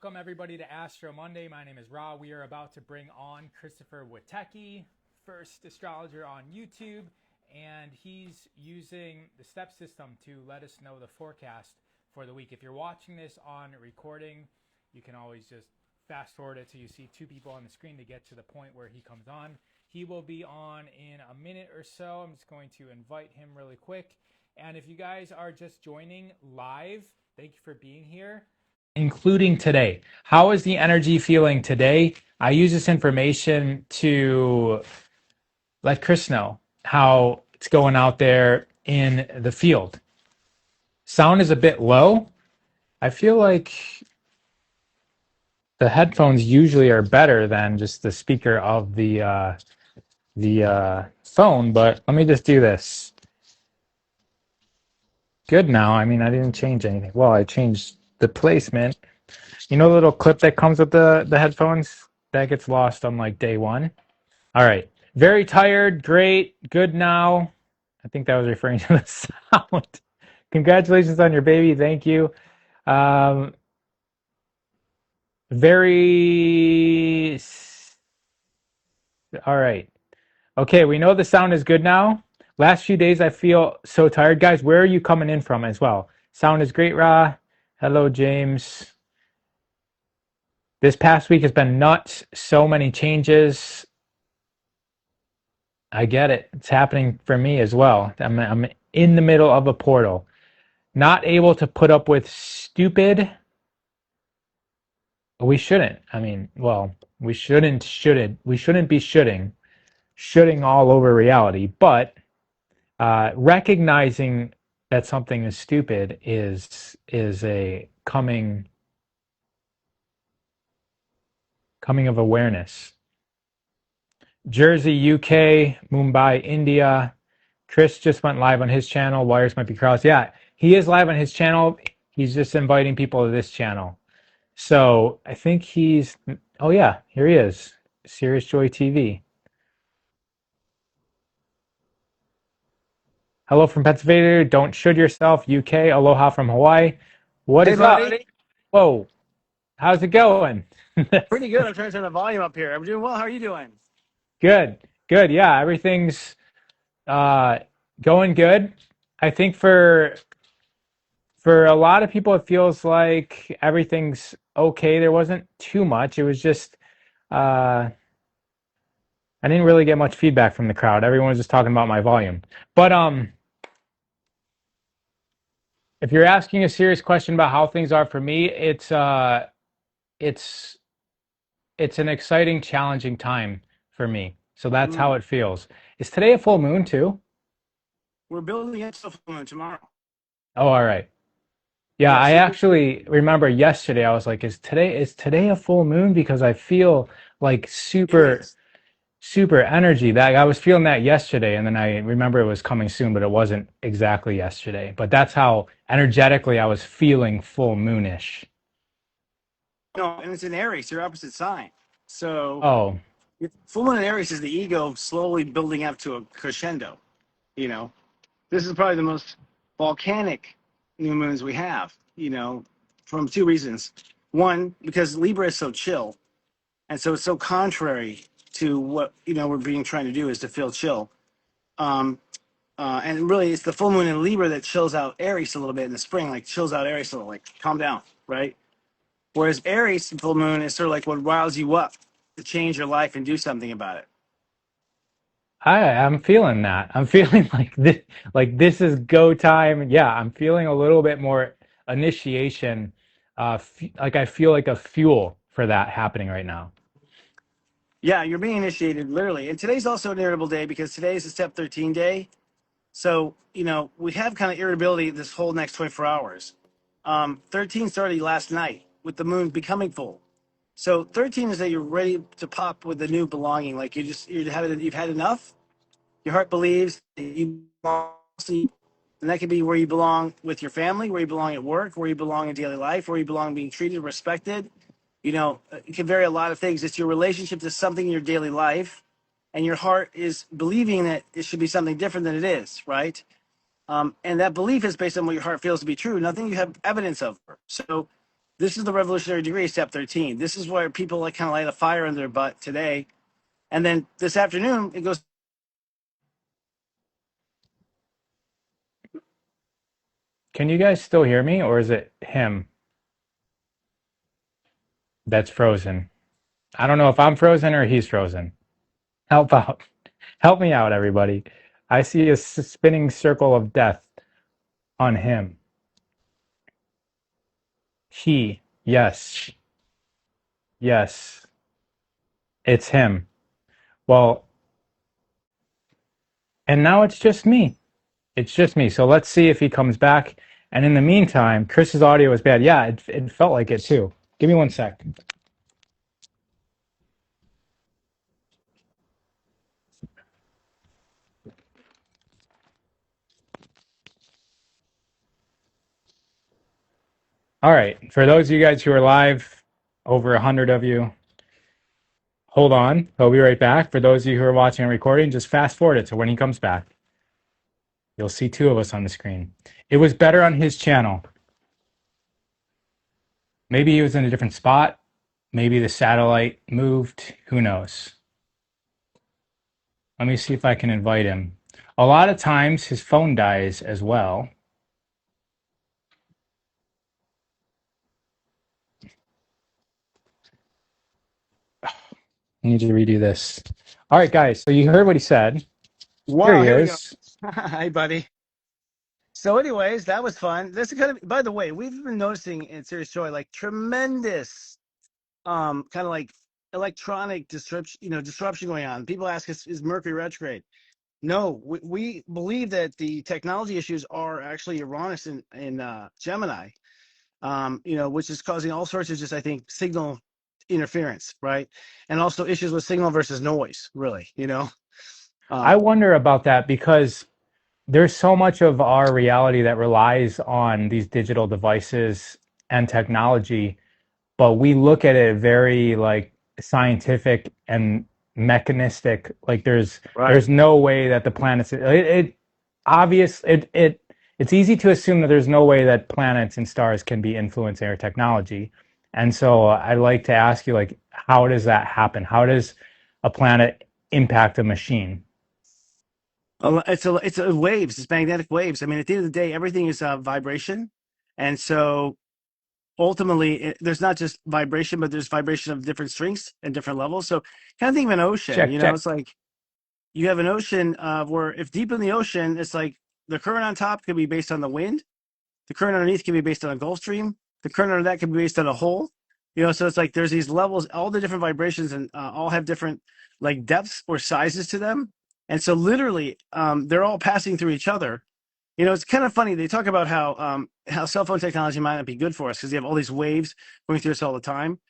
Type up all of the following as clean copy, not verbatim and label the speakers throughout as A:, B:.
A: Welcome everybody to Astro Monday. My name is Ra. We are about to bring on Christopher Witecki, first astrologer on YouTube, and he's using the step system to let us know the forecast for the week. If you're watching this on recording, you can always just fast forward it so you see two people on the screen to get to the point where he comes on. He will be on in a minute or so. I'm just going to invite him really quick. And if you guys are just joining live, thank you for being here, including today. How is the energy feeling today? I use this information to let Chris know how it's going out there in the field. Sound is a bit low. I feel like the headphones usually are better than just the speaker of the phone, but let me just do this. Good now. I mean, I didn't change anything. Well, I changed the placement. You know the little clip that comes with the headphones? That gets lost on like day one. All right. Very tired. Great. Good now. I think that was referring to the sound. Congratulations on your baby. Thank you. Very... All right. Okay, we know the sound is good now. Last few days I feel so tired. Guys, where are you coming in from as well? Sound is great, Ra. Hello, James. This past week has been nuts. So many changes. I get it. It's happening for me as well. I'm in the middle of a portal. Not able to put up with stupid. We shouldn't. I mean, well, we shouldn't be shoulding all over reality, but recognizing that something is stupid is a coming of awareness. Jersey, UK, Mumbai, India. Chris just went live on his channel. Wires might be crossed. Yeah, he is live on his channel. He's just inviting people to this channel. So I think he's, oh yeah, here he is. Sirius Joy TV. Hello from Pennsylvania. Don't should yourself. UK. Aloha from Hawaii. What is up? Whoa. How's it going?
B: Pretty good. I'm trying to turn the volume up here. I'm doing well. How are you doing?
A: Good. Good. Yeah, everything's going good. I think for a lot of people, it feels like everything's okay. There wasn't too much. It was just I didn't really get much feedback from the crowd. Everyone was just talking about my volume. But if you're asking a serious question about how things are for me, it's an exciting, challenging time for me. So that's how it feels. Is today a full moon too?
B: We're building up to a full moon tomorrow.
A: Oh, all right. Yeah, I actually remember yesterday I was like, is today a full moon? Because I feel like super energy. That I was feeling that yesterday, and then I remember it was coming soon, but it wasn't exactly yesterday. But that's how energetically I was feeling full moonish.
B: No, and it's in Aries, your opposite sign. So
A: Oh,
B: full moon in Aries is the ego slowly building up to a crescendo. You know, this is probably the most volcanic new moons we have, from two reasons. One, because Libra is so chill, and so it's so contrary to what, we're being trying to do is to feel chill. And really, it's the full moon in Libra that chills out Aries a little bit in the spring, like chills out Aries a little, like calm down, right? Whereas Aries full moon is sort of like what riles you up to change your life and do something about it.
A: I'm feeling that. I'm feeling like this is go time. Yeah, I'm feeling a little bit more initiation. Like I feel like a fuel for that happening right now.
B: Yeah, you're being initiated literally. And today's also an irritable day because today is a step 13 day. So, we have kind of irritability this whole next 24 hours. 13 started last night with the moon becoming full. So 13 is that you're ready to pop with the new belonging. Like you've had enough. Your heart believes that you belong, and that could be where you belong with your family, where you belong at work, where you belong in daily life, where you belong being treated, respected. It can vary a lot of things. It's your relationship to something in your daily life, and your heart is believing that it should be something different than it is, right? And that belief is based on what your heart feels to be true, nothing you have evidence of. So This is the revolutionary degree, step 13. This is where people like kind of light a fire in their butt today. And then this afternoon, it goes.
A: Can you guys still hear me, or is it him that's frozen? I don't know if I'm frozen or he's frozen. Help out. Help me out, everybody. I see a spinning circle of death on him. He. Yes. Yes. It's him. Well, and now it's just me. It's just me. So let's see if he comes back. And in the meantime, Chris's audio is bad. Yeah, it felt like it too. Give me 1 sec. All right. For those of you guys who are live, over 100 of you, hold on. He'll be right back. For those of you who are watching a recording, just fast forward it to when he comes back. You'll see two of us on the screen. It was better on his channel. Maybe he was in a different spot. Maybe the satellite moved. Who knows? Let me see if I can invite him. A lot of times his phone dies as well. I need to redo this. All right, guys. So you heard what he said. Here
B: Wow,
A: he
B: here we go.
A: is.
B: Hi, buddy. So, anyways, that was fun. This is kind of, by the way, we've been noticing in Sirius Joy like tremendous, kind of like electronic disruption, disruption going on. People ask us, is Mercury retrograde? No, we believe that the technology issues are actually Uranus in Gemini, which is causing all sorts of just, I think, signal interference, right? And also issues with signal versus noise, really.
A: I
B: Um,
A: wonder about that because there's so much of our reality that relies on these digital devices and technology, but we look at it very like scientific and mechanistic. Like
B: right.
A: there's no way that the planets it's easy to assume that there's no way that planets and stars can be influencing our technology. And so I'd like to ask you, like, how does that happen? How does a planet impact a machine?
B: It's waves. It's magnetic waves. I mean, at the end of the day, everything is vibration, and so ultimately, there's not just vibration, but there's vibration of different strengths and different levels. So, kind of think of an ocean.
A: Check, check.
B: It's like you have an ocean where if deep in the ocean, it's like the current on top could be based on the wind, the current underneath can be based on a Gulf Stream, the current under that can be based on a hole. So it's like there's these levels, all the different vibrations, and all have different like depths or sizes to them. And so literally, they're all passing through each other. It's kind of funny. They talk about how cell phone technology might not be good for us because you have all these waves going through us all the time.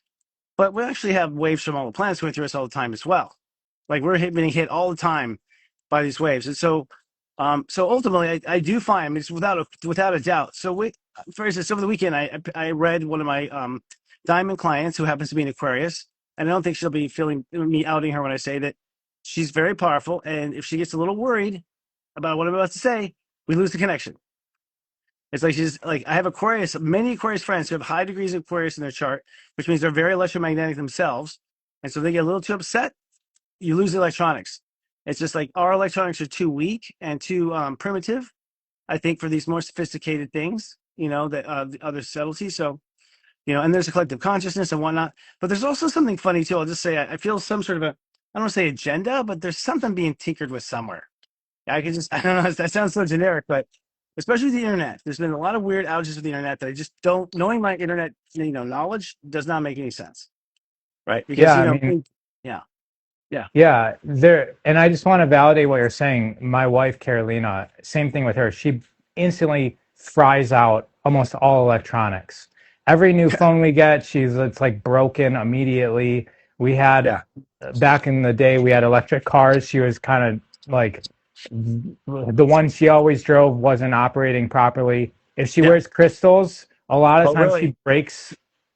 B: But we actually have waves from all the planets going through us all the time as well. Like we're being hit all the time by these waves, and so ultimately, I do find, I mean, it's without a doubt. So for instance, over the weekend, I read one of my diamond clients who happens to be an Aquarius, and I don't think she'll be feeling me outing her when I say that she's very powerful, and if she gets a little worried about what I'm about to say, we lose the connection. It's like she's like, I have many Aquarius friends who have high degrees of Aquarius in their chart, which means they're very electromagnetic themselves. And so they get a little too upset, you lose the electronics. It's just like our electronics are too weak and too primitive, I think, for these more sophisticated things, that the other subtleties. So, and there's a collective consciousness and whatnot. But there's also something funny too. I'll just say I feel some sort of I don't want to say agenda, but there's something being tinkered with somewhere. I don't know, that sounds so generic, but especially with the internet, there's been a lot of weird outages with the internet that I just don't, knowing my internet, knowledge does not make any sense, right? Because,
A: Yeah, I mean,
B: yeah, yeah,
A: yeah, there, and I just want to validate what you're saying. My wife, Carolina, same thing with her. She instantly fries out almost all electronics. Every new
B: yeah,
A: phone we get, it's like broken immediately. We had
B: yeah,
A: back in the day, we had electric cars. She was kind of like the one she always drove wasn't operating properly. If she
B: yeah.
A: wears crystals, a lot of
B: Oh,
A: times
B: really?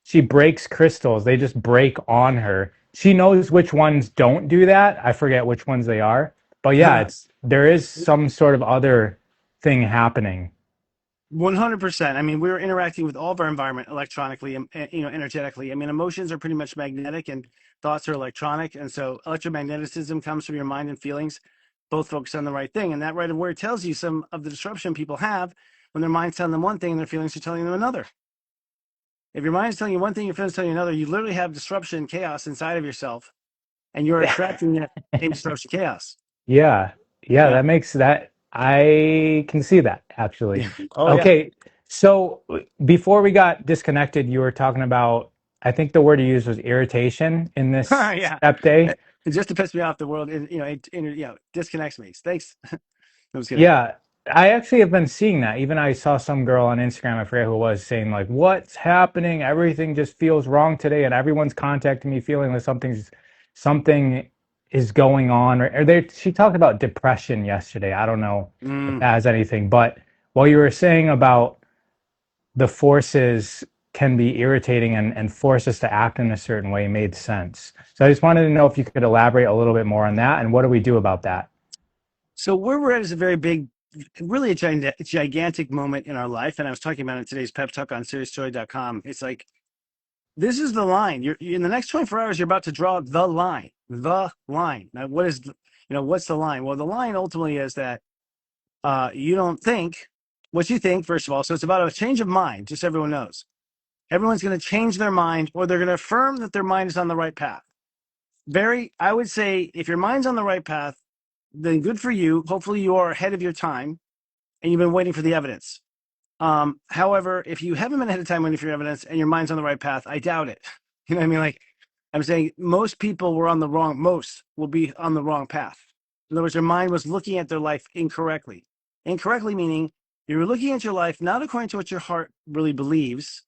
A: she breaks crystals. They just break on her. She knows which ones don't do that. I forget which ones they are. But yeah, there is some sort of other thing happening.
B: 100%. I mean, we're interacting with all of our environment electronically and, energetically. I mean, emotions are pretty much magnetic and thoughts are electronic. And so electromagnetism comes from your mind and feelings, both focus on the right thing. And that right of word tells you some of the disruption people have when their mind's telling them one thing and their feelings are telling them another. If your mind's telling you one thing, your feelings telling you another, you literally have disruption, chaos inside of yourself, and you're attracting that same disruption, chaos.
C: Yeah. Yeah,
B: Yeah.
C: that makes that I can see that actually.
B: Yeah. Oh, yeah.
C: Okay. So before we got disconnected, you were talking about, I think the word you used was irritation in this
B: Yeah.
C: step day.
B: Just to piss me off, the world, disconnects me. Thanks. I was kidding.
C: Yeah, I actually have been seeing that. Even I saw some girl on Instagram, I forget who it was, saying like, "What's happening? Everything just feels wrong today, and everyone's contacting me feeling that something is going on." Or they she talked about depression yesterday. I don't know if
B: Mm.
C: that has anything, but what you were saying about the forces can be irritating and force us to act in a certain way made sense. So I just wanted to know if you could elaborate a little bit more on that, and what do we do about that?
B: So where we're at is a very big, really a gigantic moment in our life. And I was talking about it in today's pep talk on SiriusJoy.com. It's like, this is the line. You're in the next 24 hours, you're about to draw the line. The line. Now, what's the line? Well, the line ultimately is that you don't think what you think, first of all. So it's about a change of mind, just so everyone knows. Everyone's going to change their mind, or they're going to affirm that their mind is on the right path. I would say, if your mind's on the right path, then good for you. Hopefully, you are ahead of your time and you've been waiting for the evidence. However, if you haven't been ahead of time waiting for your evidence and your mind's on the right path, I doubt it. You know what I mean? Like, I'm saying most people most will be on the wrong path. In other words, their mind was looking at their life incorrectly. Incorrectly meaning you're looking at your life not according to what your heart really believes,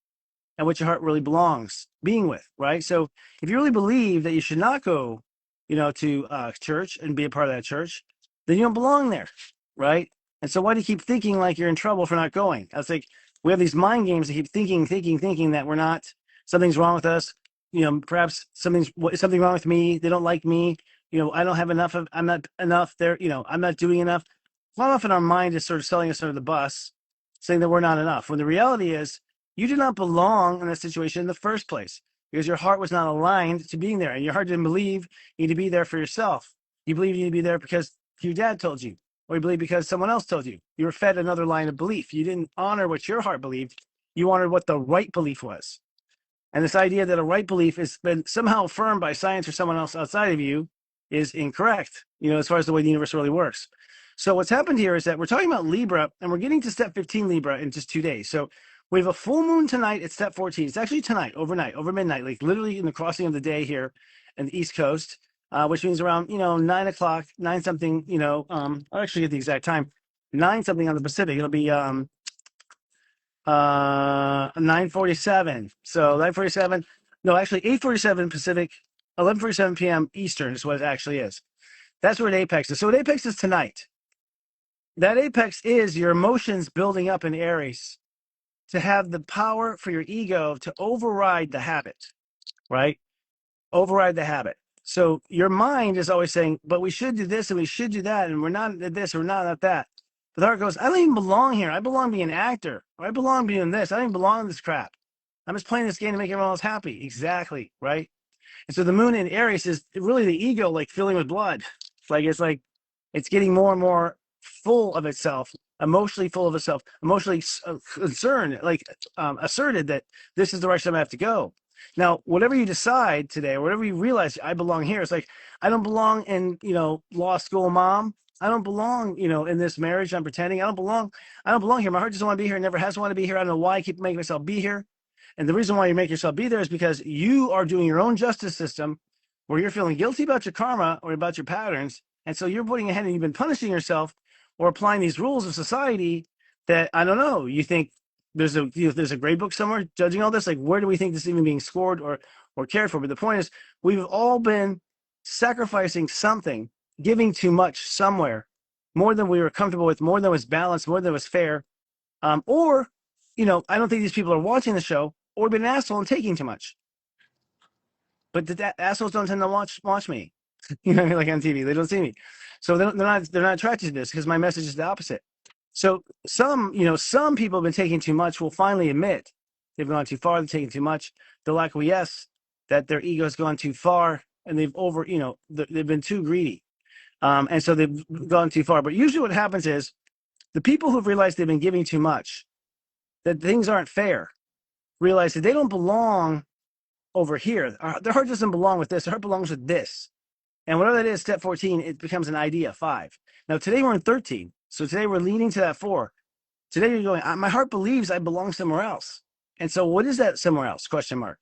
B: and what your heart really belongs being with, right? So if you really believe that you should not go, to church and be a part of that church, then you don't belong there, right? And so why do you keep thinking like you're in trouble for not going? I was like, we have these mind games that keep thinking that we're not, something's wrong with us. Perhaps something wrong with me. They don't like me. I don't have enough I'm not enough there. I'm not doing enough. Quite often our mind is sort of selling us under the bus, saying that we're not enough. When the reality is, you do not belong in that situation in the first place because your heart was not aligned to being there, and your heart didn't believe you need to be there for yourself. You believe you need to be there because your dad told you, or you believe because someone else told you. You were fed another line of belief. You didn't honor what your heart believed. You honored what the right belief was. And this idea that a right belief has been somehow affirmed by science or someone else outside of you is incorrect, as far as the way the universe really works. So what's happened here is that we're talking about Libra, and we're getting to step 15 Libra in just 2 days. So we have a full moon tonight at step 14. It's actually tonight, overnight, over midnight, like literally in the crossing of the day here in the East Coast, which means around, 9 o'clock, nine something, I'll actually get the exact time, nine something on the Pacific. It'll be 9:47. So 9:47, no, actually 8:47 Pacific, 11:47 p.m. Eastern is what it actually is. That's where an apex is. So an apex is tonight. That apex is your emotions building up in Aries to have the power for your ego to override the habit, right? Override the habit. So your mind is always saying, but we should do this and we should do that, and we're not at this, we're not at that. But the heart goes, I don't even belong here. I belong being an actor, or I belong being this. I don't even belong in this crap. I'm just playing this game to make everyone else happy. Exactly, right? And so the moon in Aries is really the ego, like filling with blood. Like it's getting more and more full of itself, emotionally full of itself, emotionally concerned, like asserted that this is the direction I have to go. Now, whatever you decide today, or whatever you realize, I belong here. It's like I don't belong in, law school, mom. I don't belong, in this marriage. I'm pretending I don't belong. I don't belong here. My heart doesn't want to be here. Never has wanted to be here. I don't know why I keep making myself be here. And the reason why you make yourself be there is because you are doing your own justice system where you're feeling guilty about your karma or about your patterns. And so you're putting ahead and you've been punishing yourself or applying these rules of society that, I don't know, you think there's a grade book somewhere judging all this. Like, where do we think this is even being scored or cared for? But the point is, we've all been sacrificing something, giving too much somewhere, more than we were comfortable with, more than was balanced, more than was fair. Or, I don't think these people are watching the show or been an asshole and taking too much. But the assholes don't tend to watch me. You know what I mean? Like on TV, they don't see me, so they're not attracted to this because my message is the opposite. So some people have been taking too much will finally admit they've gone too far, they're taking too much. They'll acquiesce that their ego has gone too far and they've been too greedy. And so they've gone too far. But usually what happens is the people who've realized they've been giving too much, that things aren't fair, realize that they don't belong over here. Their heart doesn't belong with this. Their heart belongs with this. And whatever that is, step 14, it becomes an idea, 5. Now, today we're in 13. So today we're leaning to that 4. Today you're going, my heart believes I belong somewhere else. And so what is that somewhere else? Question mark.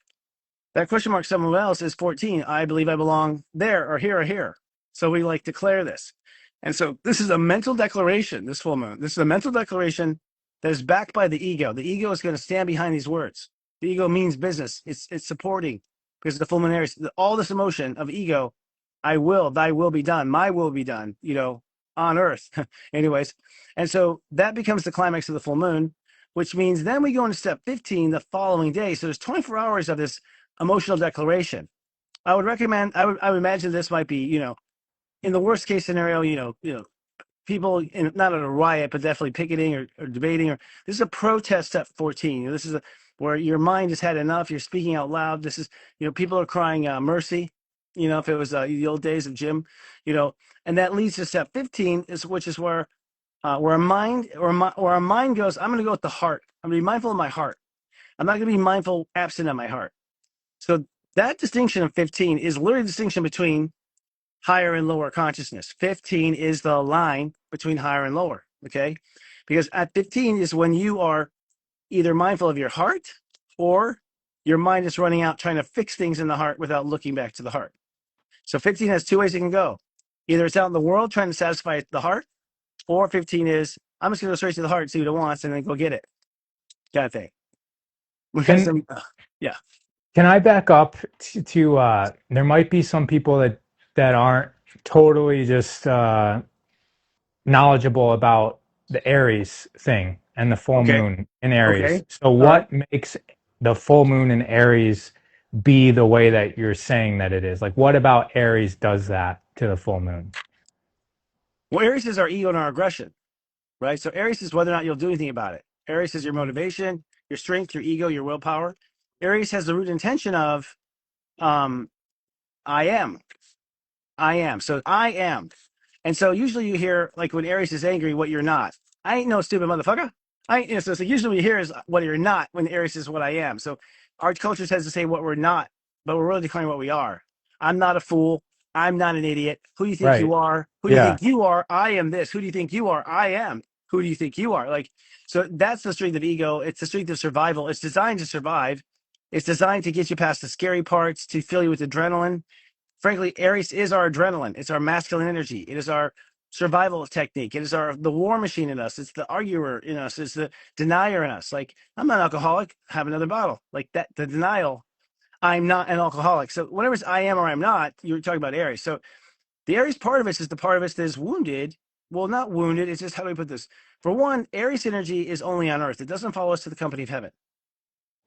B: That question mark somewhere else is 14. I believe I belong there or here or here. So we like declare this. And so this is a mental declaration, this full moon. This is a mental declaration that is backed by the ego. The ego is going to stand behind these words. The ego means business. It's supporting because the full moon Aries, all this emotion of ego, I will, thy will be done, my will be done, on earth. Anyways. And so that becomes the climax of the full moon, which means then we go into step 15 the following day. So there's 24 hours of this emotional declaration. I would imagine this might be, in the worst case scenario, people not at a riot, but definitely picketing or debating, or this is a protest at 14. This is where your mind has had enough. You're speaking out loud. This is, people are crying mercy. If it was the old days of Jim, and that leads to step 15 which is where our mind goes, I'm going to go with the heart. I'm going to be mindful of my heart. I'm not going to be mindful absent of my heart. So that distinction of 15 is literally the distinction between higher and lower consciousness. 15 is the line between higher and lower, okay? Because at 15 is when you are either mindful of your heart or your mind is running out trying to fix things in the heart without looking back to the heart. So 15 has two ways it can go. Either it's out in the world trying to satisfy the heart, or 15 is, I'm just going to go straight to the heart, see what it wants, and then go get it, kind of thing. We got
C: Can
B: some, yeah.
C: can I back up to there might be some people that aren't totally just knowledgeable about the Aries thing and the full
B: Okay.
C: moon in Aries.
B: Okay.
C: So
B: All right.
C: what makes the full moon in Aries be the way that you're saying that it is? Like what about Aries does that to the full moon?
B: Well, Aries is our ego and our aggression, right? So Aries is whether or not you'll do anything about it. Aries is your motivation, your strength, your ego, your willpower. Aries has the root intention of um, I am. I am. So I am. And so usually you hear, like when Aries is angry, what you're not. I ain't no stupid motherfucker. So usually what you hear is what you're not when Aries is what I am. So our culture tends to say what we're not, but we're really declaring what we are. I'm not a fool. I'm not an idiot. Who do you think you
C: Right.
B: are? Who do you
C: Yeah.
B: think you are? I am this. Who do you think you are? I am. Who do you think you are? Like, so that's the strength of ego. It's the strength of survival. It's designed to survive. It's designed to get you past the scary parts, to fill you with adrenaline. Frankly, Aries is our adrenaline. It's our masculine energy. It is our survival technique. It is the war machine in us. It's the arguer in us. It's the denier in us. Like, I'm not an alcoholic. Have another bottle. Like that, the denial. I'm not an alcoholic. So whatever it's I am or I'm not, you're talking about Aries. So the Aries part of us is the part of us that is wounded. Well, not wounded. It's just, how do we put this? For one, Aries energy is only on Earth. It doesn't follow us to the company of heaven.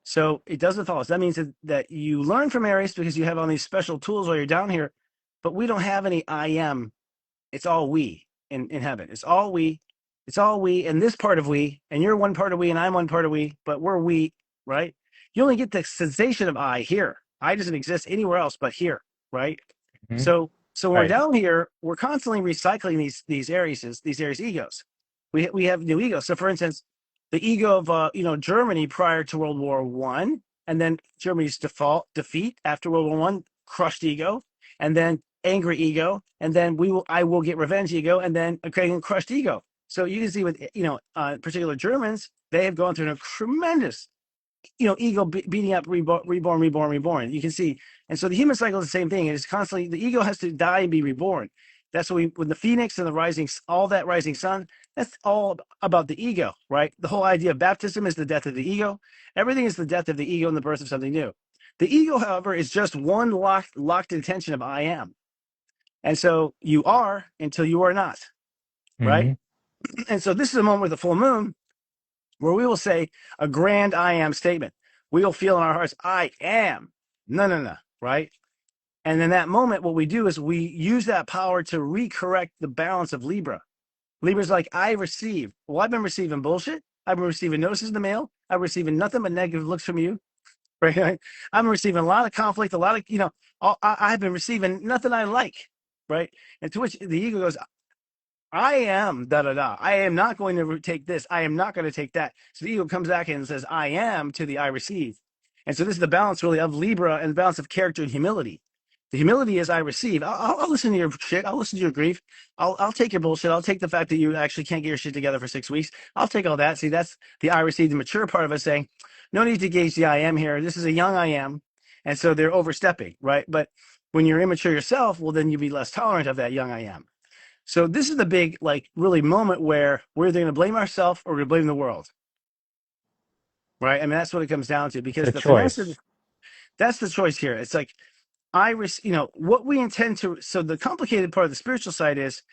B: So it doesn't follow us. That means that you learn from Aries because you have all these special tools while you're down here, but we don't have any I am. It's all we in heaven. It's all we. It's all we and this part of we, and you're one part of we and I'm one part of we, but we're we, right? You only get the sensation of I here. I doesn't exist anywhere else but here, right?
C: Mhm.
B: So when we're
C: Right.
B: down here, we're constantly recycling these Aries egos. We have new egos. So for instance, the ego of Germany prior to World War One, and then Germany's defeat after World War One, crushed ego, and then angry ego, and then I will get revenge ego, and then okay, crushed ego. So you can see with particular Germans, they have gone through a tremendous ego beating up, reborn. You can see, and so the human cycle is the same thing. It is constantly the ego has to die and be reborn. That's what when the phoenix and the rising, all that rising sun. That's all about the ego, right? The whole idea of baptism is the death of the ego. Everything is the death of the ego and the birth of something new. The ego, however, is just one locked intention of I am, and so you are until you are not, right?
C: Hmm.
B: And so this is a moment with the full moon where we will say a grand I am statement. We will feel in our hearts, I am. No, right? And in that moment, what we do is we use that power to recorrect the balance of Libra. Libra's like, I receive. Well, I've been receiving bullshit. I've been receiving notices in the mail. I've been receiving nothing but negative looks from you. Right? I'm receiving a lot of conflict, a lot of, I've been receiving nothing I like. Right. And to which the ego goes, I am da da da. I am not going to take this. I am not going to take that. So the ego comes back and says, I am to the I receive. And so this is the balance really of Libra and the balance of character and humility. The humility is I receive. I'll listen to your shit. I'll listen to your grief. I'll take your bullshit. I'll take the fact that you actually can't get your shit together for 6 weeks. I'll take all that. See, that's the I receive, the mature part of us saying, no need to gauge the I am here. This is a young I am. And so they're overstepping, right? But when you're immature yourself, well, then you be less tolerant of that young I am. So this is the big, like, really moment where we're either going to blame ourselves or we're going to blame the world, right? I mean, that's what it comes down to because
C: The
B: the finesse
C: choice.
B: of that's the choice here. It's like what we intend to. So the complicated part of the spiritual side is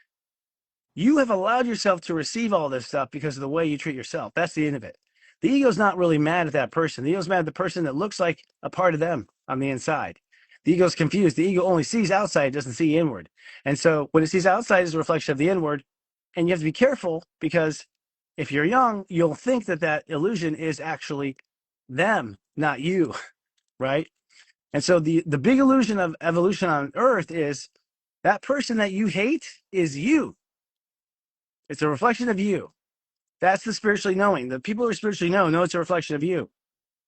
B: you have allowed yourself to receive all this stuff because of the way you treat yourself. That's the end of it. The ego's not really mad at that person. The ego's mad at the person that looks like a part of them on the inside. The ego's confused. The ego only sees outside, doesn't see inward. And so what it sees outside is a reflection of the inward. And you have to be careful because if you're young, you'll think that that illusion is actually them, not you, right? And so the big illusion of evolution on Earth is that person that you hate is you. It's a reflection of you. That's the spiritually knowing. The people who are spiritually know it's a reflection of you.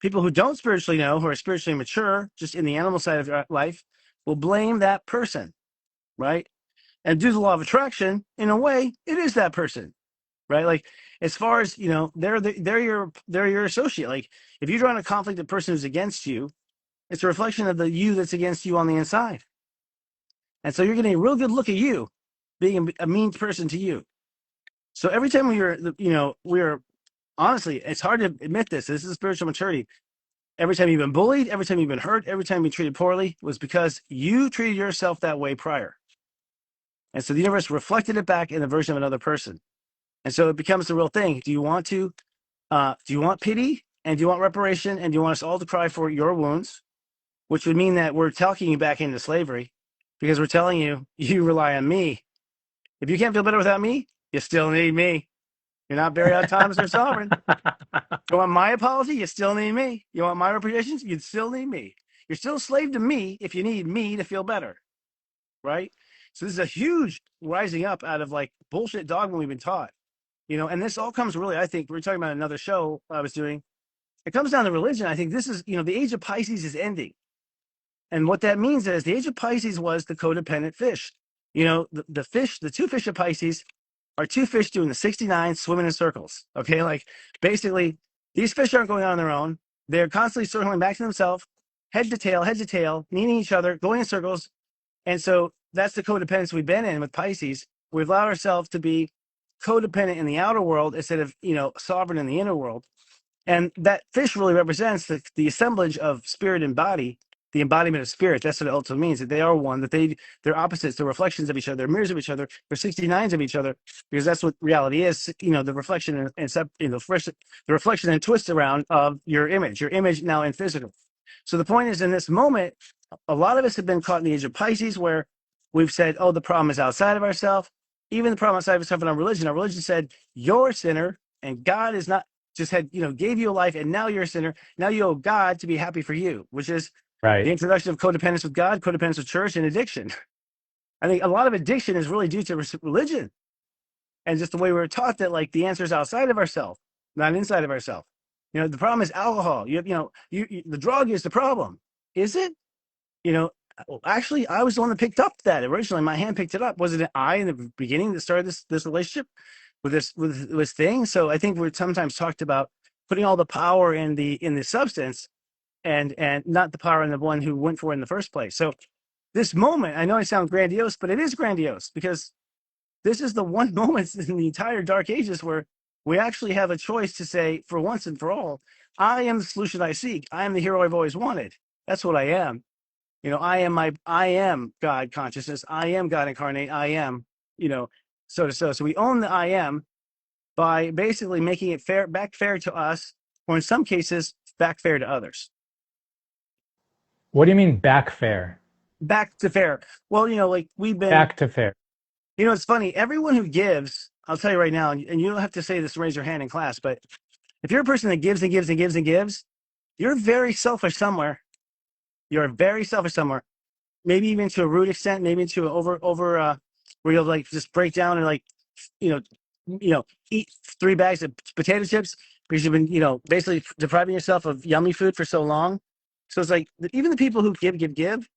B: People who don't spiritually know, who are spiritually mature, just in the animal side of their life, will blame that person, right? And due to the law of attraction, in a way, it is that person, right? Like as far as they're your associate. Like if you're trying to conflict a person who's against you, it's a reflection of the you that's against you on the inside. And so you're getting a real good look at you being a mean person to you. So every time we're honestly, it's hard to admit this. This is spiritual maturity. Every time you've been bullied, every time you've been hurt, every time you've been treated poorly was because you treated yourself that way prior. And so the universe reflected it back in the version of another person. And so it becomes the real thing. Do you want pity? And do you want reparation? And do you want us all to cry for your wounds? Which would mean that we're talking you back into slavery because we're telling you, you rely on me. If you can't feel better without me, you still need me. You're not very autonomous or sovereign. You want my apology? You still need me. You want my reparations? You still need me. You're still a slave to me if you need me to feel better, right? So this is a huge rising up out of like bullshit dogma we've been taught, and this all comes really, I think, we're talking about another show I was doing. It comes down to religion. I think this is, the age of Pisces is ending. And what that means is the age of Pisces was the codependent fish. The fish, the two fish of Pisces are two fish doing the 69 swimming in circles. Okay. Like basically these fish aren't going on their own. They're constantly circling back to themselves, head to tail, needing each other, going in circles. And so that's the codependence we've been in with Pisces. We've allowed ourselves to be codependent in the outer world instead of, sovereign in the inner world. And that fish really represents the assemblage of spirit and body, the embodiment of spirit. That's what it ultimately means, that they are one, that they're opposites, they're reflections of each other, they're mirrors of each other, they're 69s of each other, because that's what reality is, the reflection the reflection and twist around of your image now in physical. So the point is, in this moment, a lot of us have been caught in the age of Pisces where we've said, oh, the problem is outside of ourselves. Even the problem outside of ourselves in our religion said, you're a sinner and God is not, just had, gave you a life and now you're a sinner. Now you owe God to be happy for you, which is the
C: Right.
B: introduction of codependence with God, codependence with church, and addiction. I think a lot of addiction is really due to religion and just the way we were taught that like the answer is outside of ourselves, not inside of ourselves. The problem is alcohol. The drug is the problem. Is it? Actually, I was the one that picked up that originally. My hand picked it up. Was it I in the beginning that started this relationship with this thing? So I think we're sometimes talked about putting all the power in the substance and not the power in the one who went for it in the first place. So this moment, I know I sound grandiose, but it is grandiose because this is the one moment in the entire Dark Ages where we actually have a choice to say, for once and for all, I am the solution I seek. I am the hero I've always wanted. That's what I am. I am God consciousness. I am God incarnate. I am, so we own the I am by basically making it back fair to us, or in some cases, back fair to others.
C: What do you mean back fair?
B: Back to fair. Well, like we've been,
C: Back to fair.
B: it's funny. Everyone who gives I'll tell you right now, and you don't have to say this, raise your hand in class, but if you're a person that gives and gives and gives and gives, you're very selfish somewhere. You're very selfish somewhere. Maybe even to a rude extent, maybe to an over where you'll like just break down and like you know eat 3 bags of potato chips because you've been basically depriving yourself of yummy food for so long. So it's like even the people who give,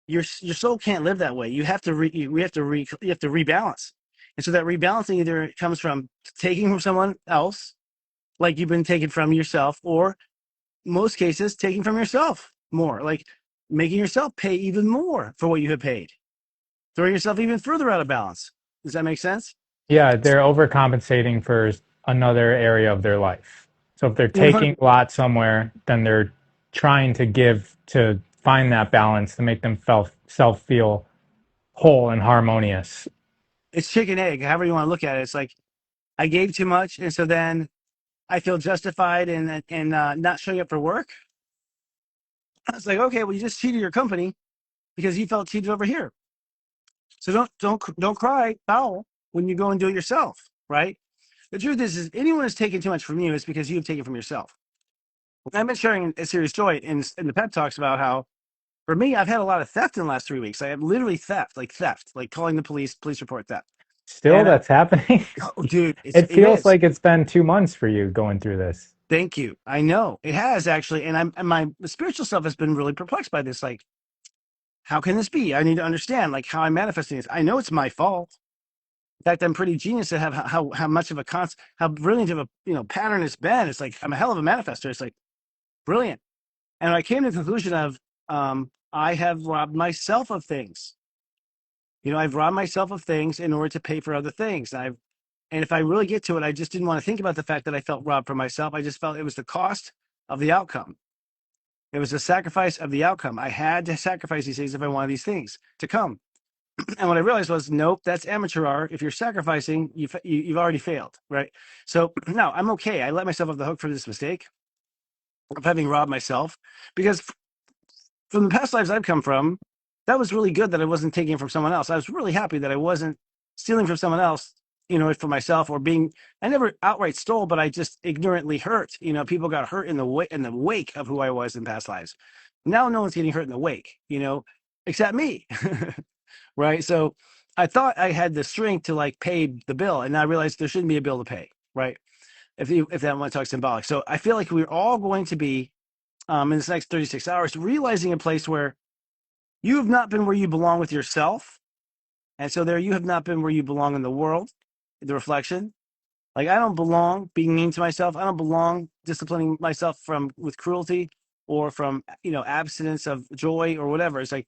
B: your soul can't live that way. You have to you have to rebalance. And so that rebalancing either comes from taking from someone else, like you've been taken from yourself, or most cases taking from yourself more, like making yourself pay even more for what you have paid, throwing yourself even further out of balance. Does that make sense?
C: Yeah, they're overcompensating for another area of their life. So if they're
B: One hundred.
C: taking a lot somewhere, then they're trying to give to find that balance to make them self feel whole and harmonious.
B: It's chicken egg, however you want to look at it. It's like I gave too much, and so then I feel justified in not showing up for work. It's like, okay, well, you just cheated your company because you felt cheated over here. So don't cry foul when you go and do it yourself, right? The truth is anyone who's taken too much from you is because you've taken from yourself. I've been sharing a Sirius Joy in the pep talks about how for me I've had a lot of theft in the last 3 weeks. I have literally theft, like calling the police report theft.
C: Still,
B: And
C: that's happening.
B: oh, dude,
C: It
B: it
C: feels
B: is.
C: like it's been 2 months for you going through this.
B: Thank you. I know it has actually, and my spiritual self has been really perplexed by this. Like, how can this be? I need to understand like how I'm manifesting this. I know it's my fault. In fact, I'm pretty genius to have how much of a how brilliant of a pattern it's been. It's like I'm a hell of a manifester. It's like brilliant. And I came to the conclusion of I have robbed myself of things. I've robbed myself of things in order to pay for other things. And if I really get to it, I just didn't want to think about the fact that I felt robbed for myself. I just felt it was the cost of the outcome. It was the sacrifice of the outcome. I had to sacrifice these things if I wanted these things to come. And what I realized was, nope, that's amateur hour. If you're sacrificing, you've already failed, right? So no, I'm okay. I let myself off the hook for this mistake of having robbed myself because from the past lives I've come from, that was really good that I wasn't taking it from someone else. I was really happy that I wasn't stealing from someone else, for myself or being. I never outright stole, but I just ignorantly hurt. People got hurt in the wake of who I was in past lives. Now no one's getting hurt in the wake, except me, right? So I thought I had the strength to like pay the bill, and now I realized there shouldn't be a bill to pay, right? If that one talks symbolic. So I feel like we're all going to be in this next 36 hours, realizing a place where you have not been where you belong with yourself. And so there you have not been where you belong in the world, the reflection. Like I don't belong being mean to myself. I don't belong disciplining myself with cruelty or from, abstinence of joy or whatever. It's like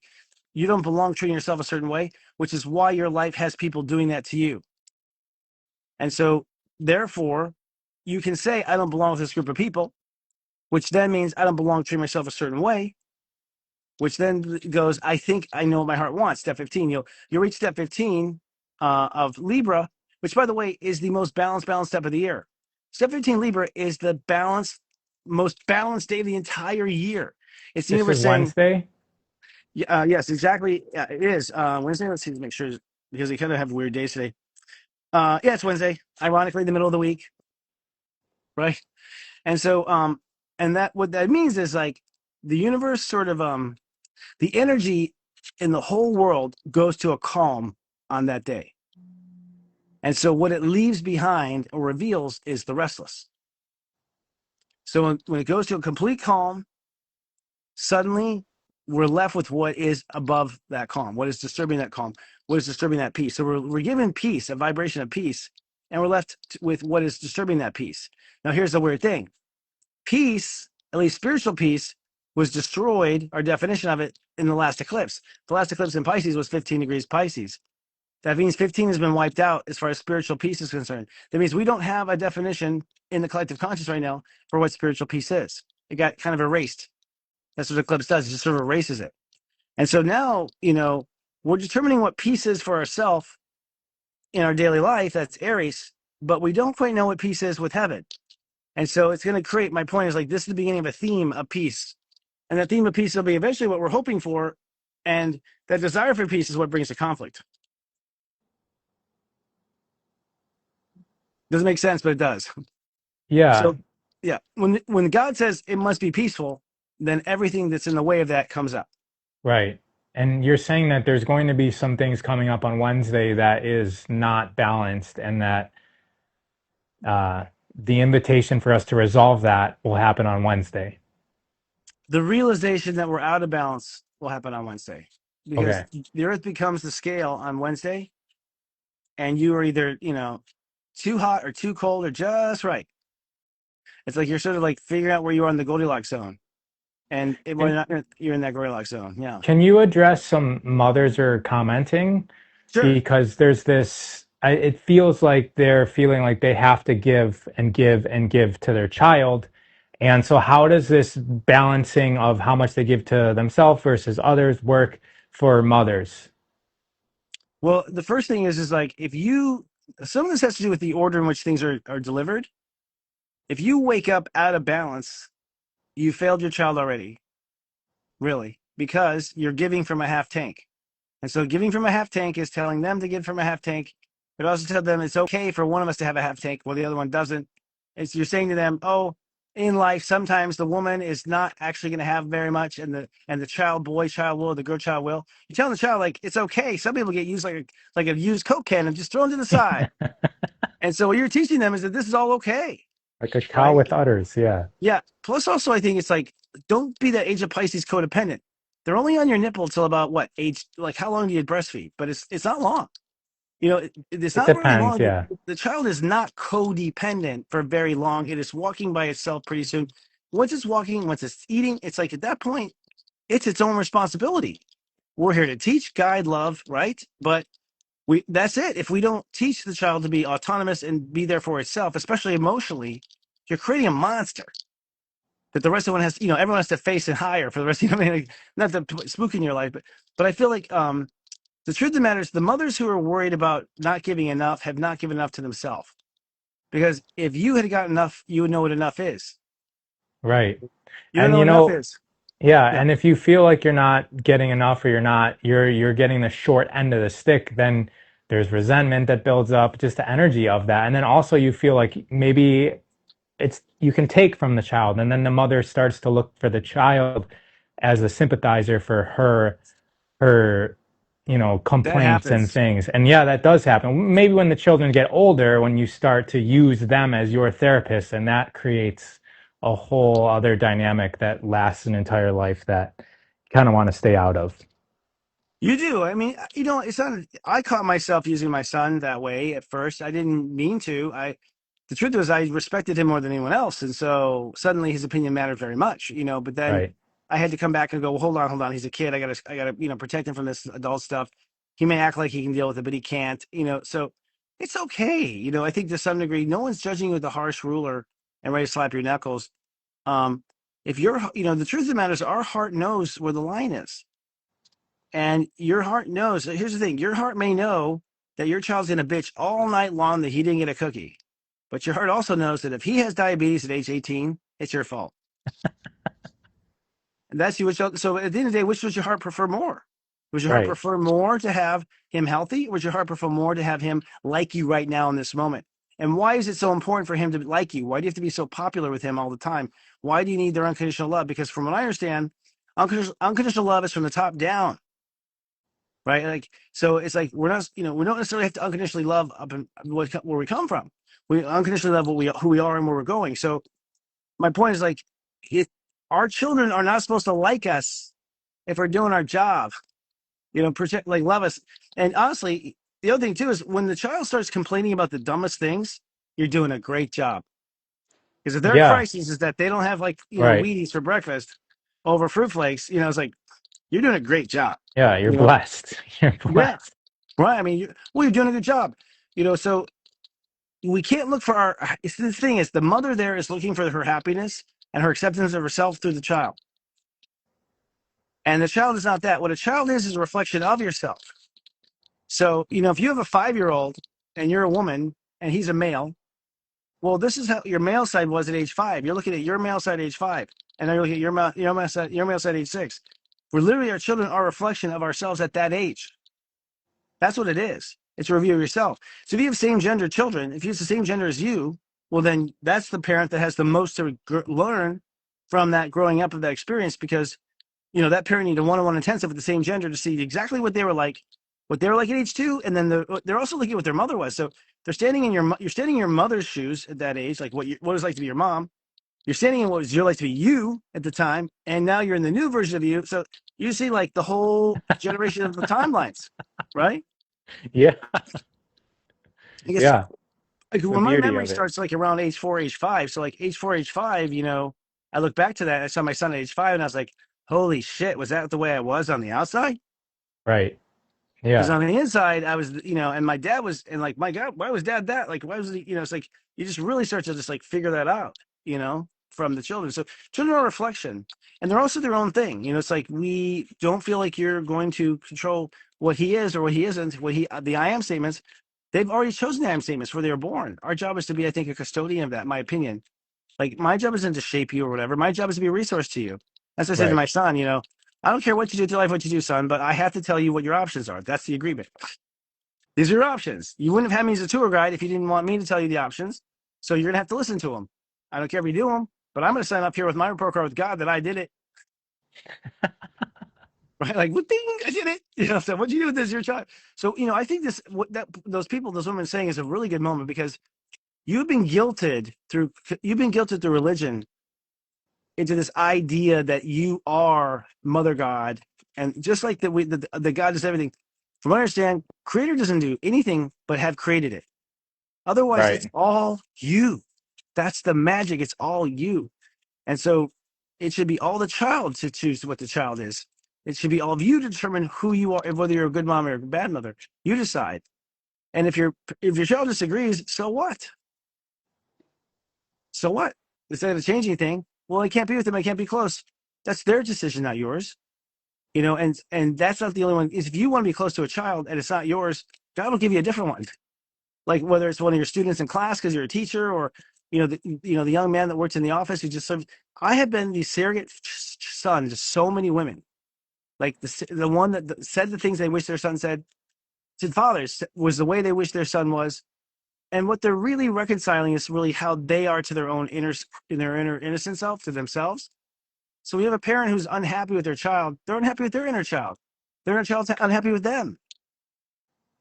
B: you don't belong treating yourself a certain way, which is why your life has people doing that to you. And so therefore, you can say, I don't belong with this group of people, which then means I don't belong treating myself a certain way, which then goes, I think I know what my heart wants. Step 15, you'll reach step 15 of Libra, which by the way is the most balanced step of the year. Step 15 Libra is the most balanced day of the entire year. It's the
C: This
B: universe
C: is
B: saying,
C: Wednesday.
B: yes, exactly. It is Wednesday. Let's see to make sure because we kind of have weird days today. Yeah, it's Wednesday. Ironically, the middle of the week, right? And so, and that what that means is like the universe sort of the energy in the whole world goes to a calm on that day. And so what it leaves behind or reveals is the restless. So when it goes to a complete calm, suddenly we're left with what is above that calm, what is disturbing that calm, what is disturbing that peace. So we're given peace, a vibration of peace, and we're left with what is disturbing that peace. Now here's the weird thing. Peace, at least spiritual peace, was destroyed, our definition of it, in the last eclipse. The last eclipse in Pisces was 15 degrees Pisces. That means 15 has been wiped out as far as spiritual peace is concerned. That means we don't have a definition in the collective conscious right now for what spiritual peace is. It got kind of erased. That's what eclipse does. It just sort of erases it. And so now, we're determining what peace is for ourselves in our daily life. That's Aries, but we don't quite know what peace is with heaven. And so it's going to create, my point is like, this is the beginning of a theme of peace. And that theme of peace will be eventually what we're hoping for. And that desire for peace is what brings the conflict. Doesn't make sense, but it does.
C: Yeah,
B: So, yeah, when God says it must be peaceful, then everything that's in the way of that comes up.
C: right. And you're saying that there's going to be some things coming up on Wednesday that is not balanced, and that uh, the invitation for us to resolve that will happen on Wednesday.
B: The realization that we're out of balance will happen on Wednesday because
C: Okay.
B: the Earth becomes the scale on Wednesday, and you are either too hot or too cold or just right. It's like you're sort of like figuring out where you are in the Goldilocks zone, and
C: Can
B: you're in that Goldilocks zone. Yeah,
C: can you address some mothers are commenting?
B: sure.
C: Because there's this, it feels like they're feeling like they have to give and give and give to their child. And so how does this balancing of how much they give to themselves versus others work for mothers?
B: Well, the first thing is like if you some of this has to do with the order in which things are delivered. If you wake up out of balance, you failed your child already, really, because you're giving from a half tank. And so giving from a half tank is telling them to give from a half tank, but also tell them it's okay for one of us to have a half tank while the other one doesn't. It's you're saying to them, oh, in life, sometimes the woman is not actually going to have very much, and the child, boy child will, the girl child will. You're telling the child like it's okay. Some people get used like a used Coke can and just thrown to the side. And so what you're teaching them is that this is all okay,
C: Like a cow
B: right?
C: with udders, yeah.
B: Yeah. Plus, also, I think it's like, don't be that age of Pisces codependent. They're only on your nipple till about what age? Like, how long do you breastfeed? But it's not long. It's
C: It
B: not really
C: depends,
B: long.
C: yeah.
B: The child is not codependent for very long. It is walking by itself pretty soon. Once it's walking, once it's eating, it's like at that point, it's its own responsibility. We're here to teach, guide, love, right? But that's it. If we don't teach the child to be autonomous and be there for itself, especially emotionally, you're creating a monster that the rest of one has, everyone has to face and hire for the rest of, like, not to spook in your life, but I feel like the truth of the matter is the mothers who are worried about not giving enough have not given enough to themselves. Because if you had got enough, you would know what enough is.
C: Right.
B: You don't
C: And
B: know what enough is.
C: yeah,
B: Yeah.
C: and if you feel like you're not getting enough, or you're getting the short end of the stick, then there's resentment that builds up, just the energy of that. And then also you feel like maybe it's you can take from the child, and then the mother starts to look for the child as a sympathizer for her
B: That
C: complaints and
B: happens.
C: things. And yeah, that does happen. Maybe when the children get older, when you start to use them as your therapist, and that creates a whole other dynamic that lasts an entire life that you kind of want to stay out of.
B: You do. I mean, it's not. I caught myself using my son that way at first. I didn't mean to. The truth was, I respected him more than anyone else, and so suddenly his opinion mattered very much. But then
C: Right.
B: I had to come back and go, well, hold on. He's a kid. I gotta, protect him from this adult stuff. He may act like he can deal with it, but he can't. So it's okay. I think to some degree, no one's judging you with a harsh ruler and ready to slap your knuckles. Um, if you're, the truth of the matter is, our heart knows where the line is. And your heart knows. Here's the thing: your heart may know that your child's going to bitch all night long that he didn't get a cookie, but your heart also knows that if he has diabetes at age 18, it's your fault. And that's you. So at the end of the day, which does your heart prefer more? Would your heart
C: Right.
B: prefer more to have him healthy? Or would your heart prefer more to have him like you right now in this moment? And why is it so important for him to like you? Why do you have to be so popular with him all the time? Why do you need their unconditional love? Because from what I understand, unconditional love is from the top down, right? Like, so it's like we don't necessarily have to unconditionally love up and where we come from. We unconditionally love who we are and where we're going. So my point is like, it, our children are not supposed to like us if we're doing our job. Protect, like, love us. And honestly, the other thing too is when the child starts complaining about the dumbest things, you're doing a great job. Because if their
C: Yeah.
B: crisis is that they don't have, like,
C: Right.
B: Wheaties for breakfast over fruit flakes, it's like you're doing a great job.
C: Yeah, you're
B: You know,
C: blessed. You're
B: yeah.
C: blessed.
B: Right. I mean, you're doing a good job. So we can't look for our. It's the thing is the mother there is looking for her happiness and her acceptance of herself through the child, and the child is not that. What a child is a reflection of yourself. So if you have a 5-year-old and you're a woman and he's a male, well, this is how your male side was at age 5. You're looking at your male side at age 5, and then you're looking at your male side at age 6. We're literally, our children are a reflection of ourselves at that age. That's what it is. It's a review of yourself. So if you have same gender children, if you have the same gender as you, well, then that's the parent that has the most to learn from that growing up of that experience, because that parent need a one-on-one intensive with the same gender to see exactly what they were like, at age 2, and then they're also looking at what their mother was. So you're standing in your mother's shoes at that age, like what it was like to be your mom. You're standing in what was your like to be you at the time, and now you're in the new version of you. So you see like the whole generation of the timelines, right?
C: Yeah.
B: I guess
C: Yeah.
B: like
C: The
B: when my
C: beauty
B: memory
C: of it.
B: starts like around age 4, age 5. So like age 4, age 5, I look back to that. I saw my son at age 5, and I was like, "Holy shit, was that the way I was on the outside?"
C: Right.
B: Because
C: Yeah.
B: on the inside, I was, and my dad was, and like, my God, why was dad that? Like, why was he, it's like, you just really start to just like figure that out, from the children. So children are a reflection, and they're also their own thing. It's like, we don't feel like you're going to control what he is or what he isn't, the I am statements. They've already chosen the I am statements where they were born. Our job is to be, I think, a custodian of that, in my opinion. Like, my job isn't to shape you or whatever. My job is to be a resource to you. As I said to
C: Right.
B: my son, I don't care what you do to life, what you do, son, but I have to tell you what your options are. That's the agreement. These are your options. You wouldn't have had me as a tour guide if you didn't want me to tell you the options. So you're going to have to listen to them. I don't care if you do them, but I'm going to sign up here with my report card with God that I did it. Right? Like, what thing? I did it. So what'd you do with this? Your child. So, I think those women saying is a really good moment, because you've been guilted through, religion into this idea that you are Mother God. And just like the God does everything, from what I understand, Creator doesn't do anything but have created it. Otherwise, it's
C: Right.
B: all you. That's the magic. It's all you. And so it should be all the child to choose what the child is. It should be all of you to determine who you are, and whether you're a good mom or a bad mother. You decide. And if your child disagrees, so what? So what? It's not going to change anything. Well, I can't be with them. I can't be close. That's their decision, not yours. And that's not the only one. Is if you want to be close to a child and it's not yours, God will give you a different one. Like whether it's one of your students in class because you're a teacher, or the young man that works in the office who just serves. I have been the surrogate son to so many women, like the one that said the things they wish their son said to fathers was the way they wish their son was. And what they're really reconciling is really how they are to their own inner innocent self, to themselves. So we have a parent who's unhappy with their child. They're unhappy with their inner child. Their inner child's unhappy with them,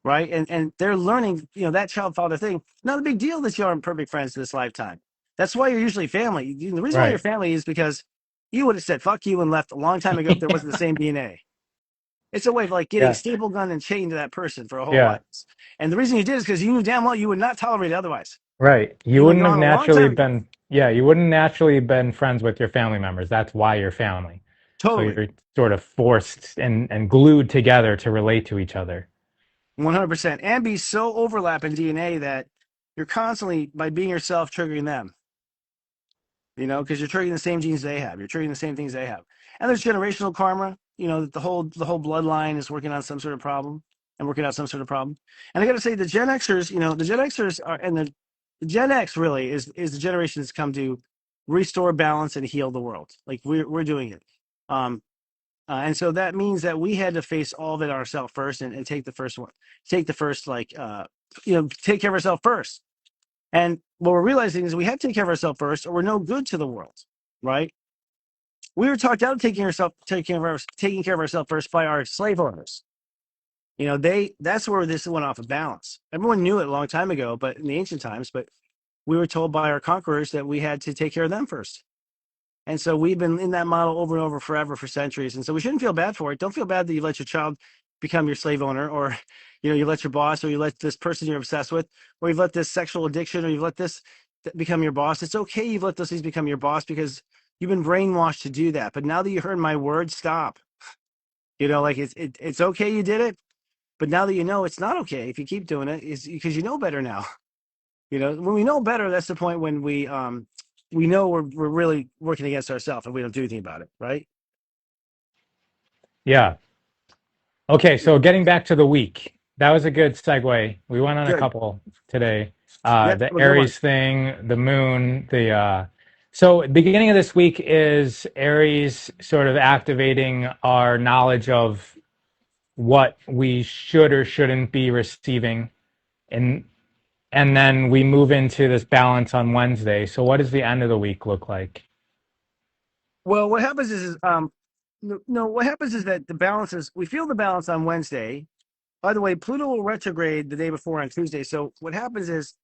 B: right? And they're learning, that child father thing. Not a big deal that you aren't perfect friends this lifetime. That's why you're usually family. The reason why you're
C: Right.
B: family is because you would have said fuck you and left a long time ago if there wasn't the same DNA. It's a way of like getting
C: Yeah.
B: staple gun and chained to that person for a whole
C: Yeah.
B: life. And the reason you did is because you knew damn well you would not tolerate it otherwise.
C: Right. You
B: You would have
C: wouldn't have
B: gone a long
C: naturally
B: time ago.
C: been, yeah, you wouldn't naturally been friends with your family members. That's why you're family. So
B: Totally.
C: you're sort of forced and glued together to relate to each other.
B: 100%. And be so overlap in DNA that you're constantly, by being yourself, triggering them. Because you're triggering the same genes they have. You're triggering the same things they have. And there's generational karma, that the whole bloodline is working on some sort of problem and working out some sort of problem. And I got to say, the Gen Xers, the Gen Xers are, and the Gen X really is the generation that's come to restore balance and heal the world. Like we're doing it. And so that means that we had to face all of it ourselves first, and take the first one, take the first, take care of ourselves first. And what we're realizing is we have to take care of ourselves first, or we're no good to the world, right? We were talked out of taking care of ourselves first by our slave owners. That's where this went off of balance. Everyone knew it a long time ago, but in the ancient times, but we were told by our conquerors that we had to take care of them first. And so we've been in that model over and over forever, for centuries. And so we shouldn't feel bad for it. Don't feel bad that you let your child become your slave owner, or, you let your boss, or you let this person you're obsessed with, or you've let this sexual addiction, or you've let this become your boss. It's okay. You've let those things become your boss because you've been brainwashed to do that. But now that you heard my word, stop. Like it's okay. You did it. But now that you know it's not okay, if you keep doing it, is because you know better now. When we know better, that's the point when we know we're really working against ourselves and we don't do anything about it, right?
C: Yeah. Okay, so getting back to the week, that was a good segue. We went on a
B: Good.
C: couple today.
B: Yep,
C: The
B: a good one.
C: Aries thing, the moon, so beginning of this week is Aries sort of activating our knowledge of what we should or shouldn't be receiving, and and then we move into this balance on Wednesday. So what does the end of the week look like?
B: Well, what happens is no, what happens is that the balance is we feel the balance on Wednesday. By the way, Pluto will retrograde the day before on Tuesday. So what happens is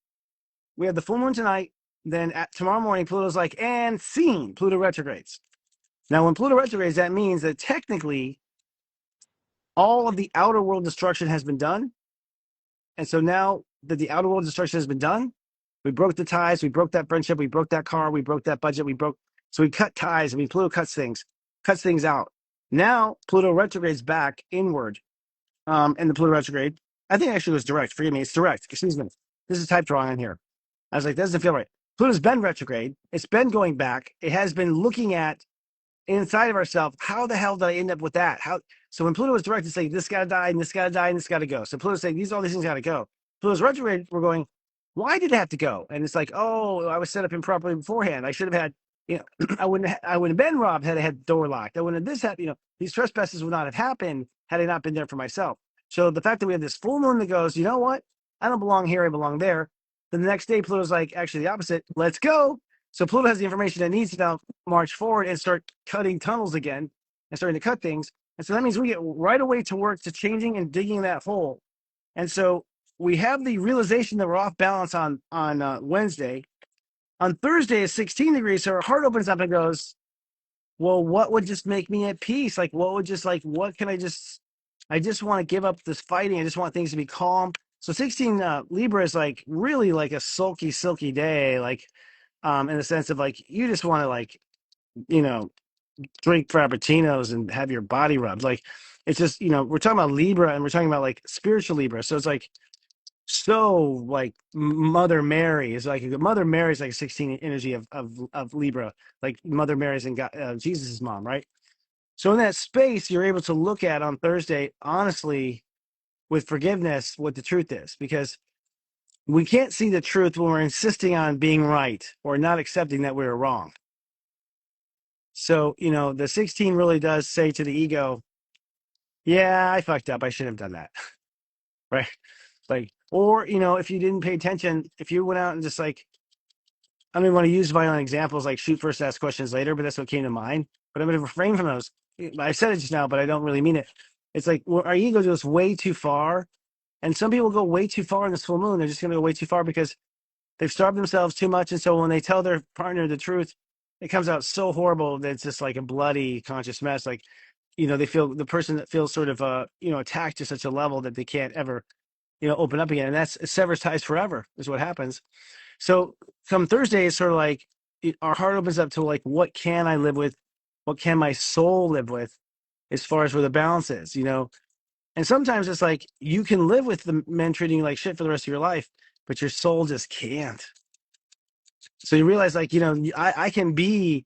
B: we have the full moon tonight. Then tomorrow morning, Pluto's like, and scene, Pluto retrogrades. Now, when Pluto retrogrades, that means that technically all of the outer world destruction has been done. And so now that the outer world destruction has been done, we broke the ties, we broke that friendship, we broke that car, we broke that budget, so we cut ties. I mean, Pluto cuts things out. Now Pluto retrogrades back inward, and the Pluto retrograde, I think actually was direct. Forgive me, it's direct. Excuse me. This is typed wrong in here. I was like, that doesn't feel right. Pluto's been retrograde. It's been going back. It has been looking at inside of ourselves, how the hell did I end up with that? How so when Pluto was direct, it's like this gotta die and this gotta die and this gotta go. So Pluto's saying all these things gotta go. Pluto's retrograde, we're going, why did it have to go? And it's like, oh, I was set up improperly beforehand. I should have had, I wouldn't have been robbed had I had the door locked. I wouldn't have this had, these trespasses would not have happened had I not been there for myself. So the fact that we have this full moon that goes, you know what? I don't belong here, I belong there. Then the next day, Pluto's like, actually the opposite, let's go. So Pluto has the information that needs to now march forward and start cutting tunnels again and starting to cut things. And so that means we get right away to work to changing and digging that hole. And so we have the realization that we're off balance on Wednesday. On Thursday is 16 degrees, so our heart opens up and goes, well, what would just make me at peace? Like, what can I just want to give up this fighting. I just want things to be calm. So 16 Libra is like really like a sulky, silky day, like in the sense of like, you just want to like, you know, drink frappuccinos and have your body rubbed. Like, it's just, we're talking about Libra and we're talking about like spiritual Libra. So it's like, so like Mother Mary is like Mother Mary is like 16 energy of Libra, like Mother Mary's and God, Jesus's mom, right? So in that space, you're able to look at on Thursday, honestly, with forgiveness, what the truth is, because we can't see the truth when we're insisting on being right or not accepting that we were wrong. So, the 16 really does say to the ego, yeah, I fucked up. I should have done that. Right. Like, or, if you didn't pay attention, if you went out and just like, I don't even want to use violent examples like shoot first, ask questions later, but that's what came to mind. But I'm going to refrain from those. I said it just now, but I don't really mean it. It's like our ego goes way too far. And some people go way too far in this full moon. They're just going to go way too far because they've starved themselves too much. And so when they tell their partner the truth, it comes out so horrible that it's just like a bloody conscious mess. Like, they feel the person that feels sort of, attacked to such a level that they can't ever, open up again. And that's it severs ties forever is what happens. So come Thursday, it's sort of like our heart opens up to like, what can I live with? What can my soul live with as far as where the balance is, And sometimes it's like you can live with the men treating you like shit for the rest of your life, but your soul just can't. So you realize like, I can be,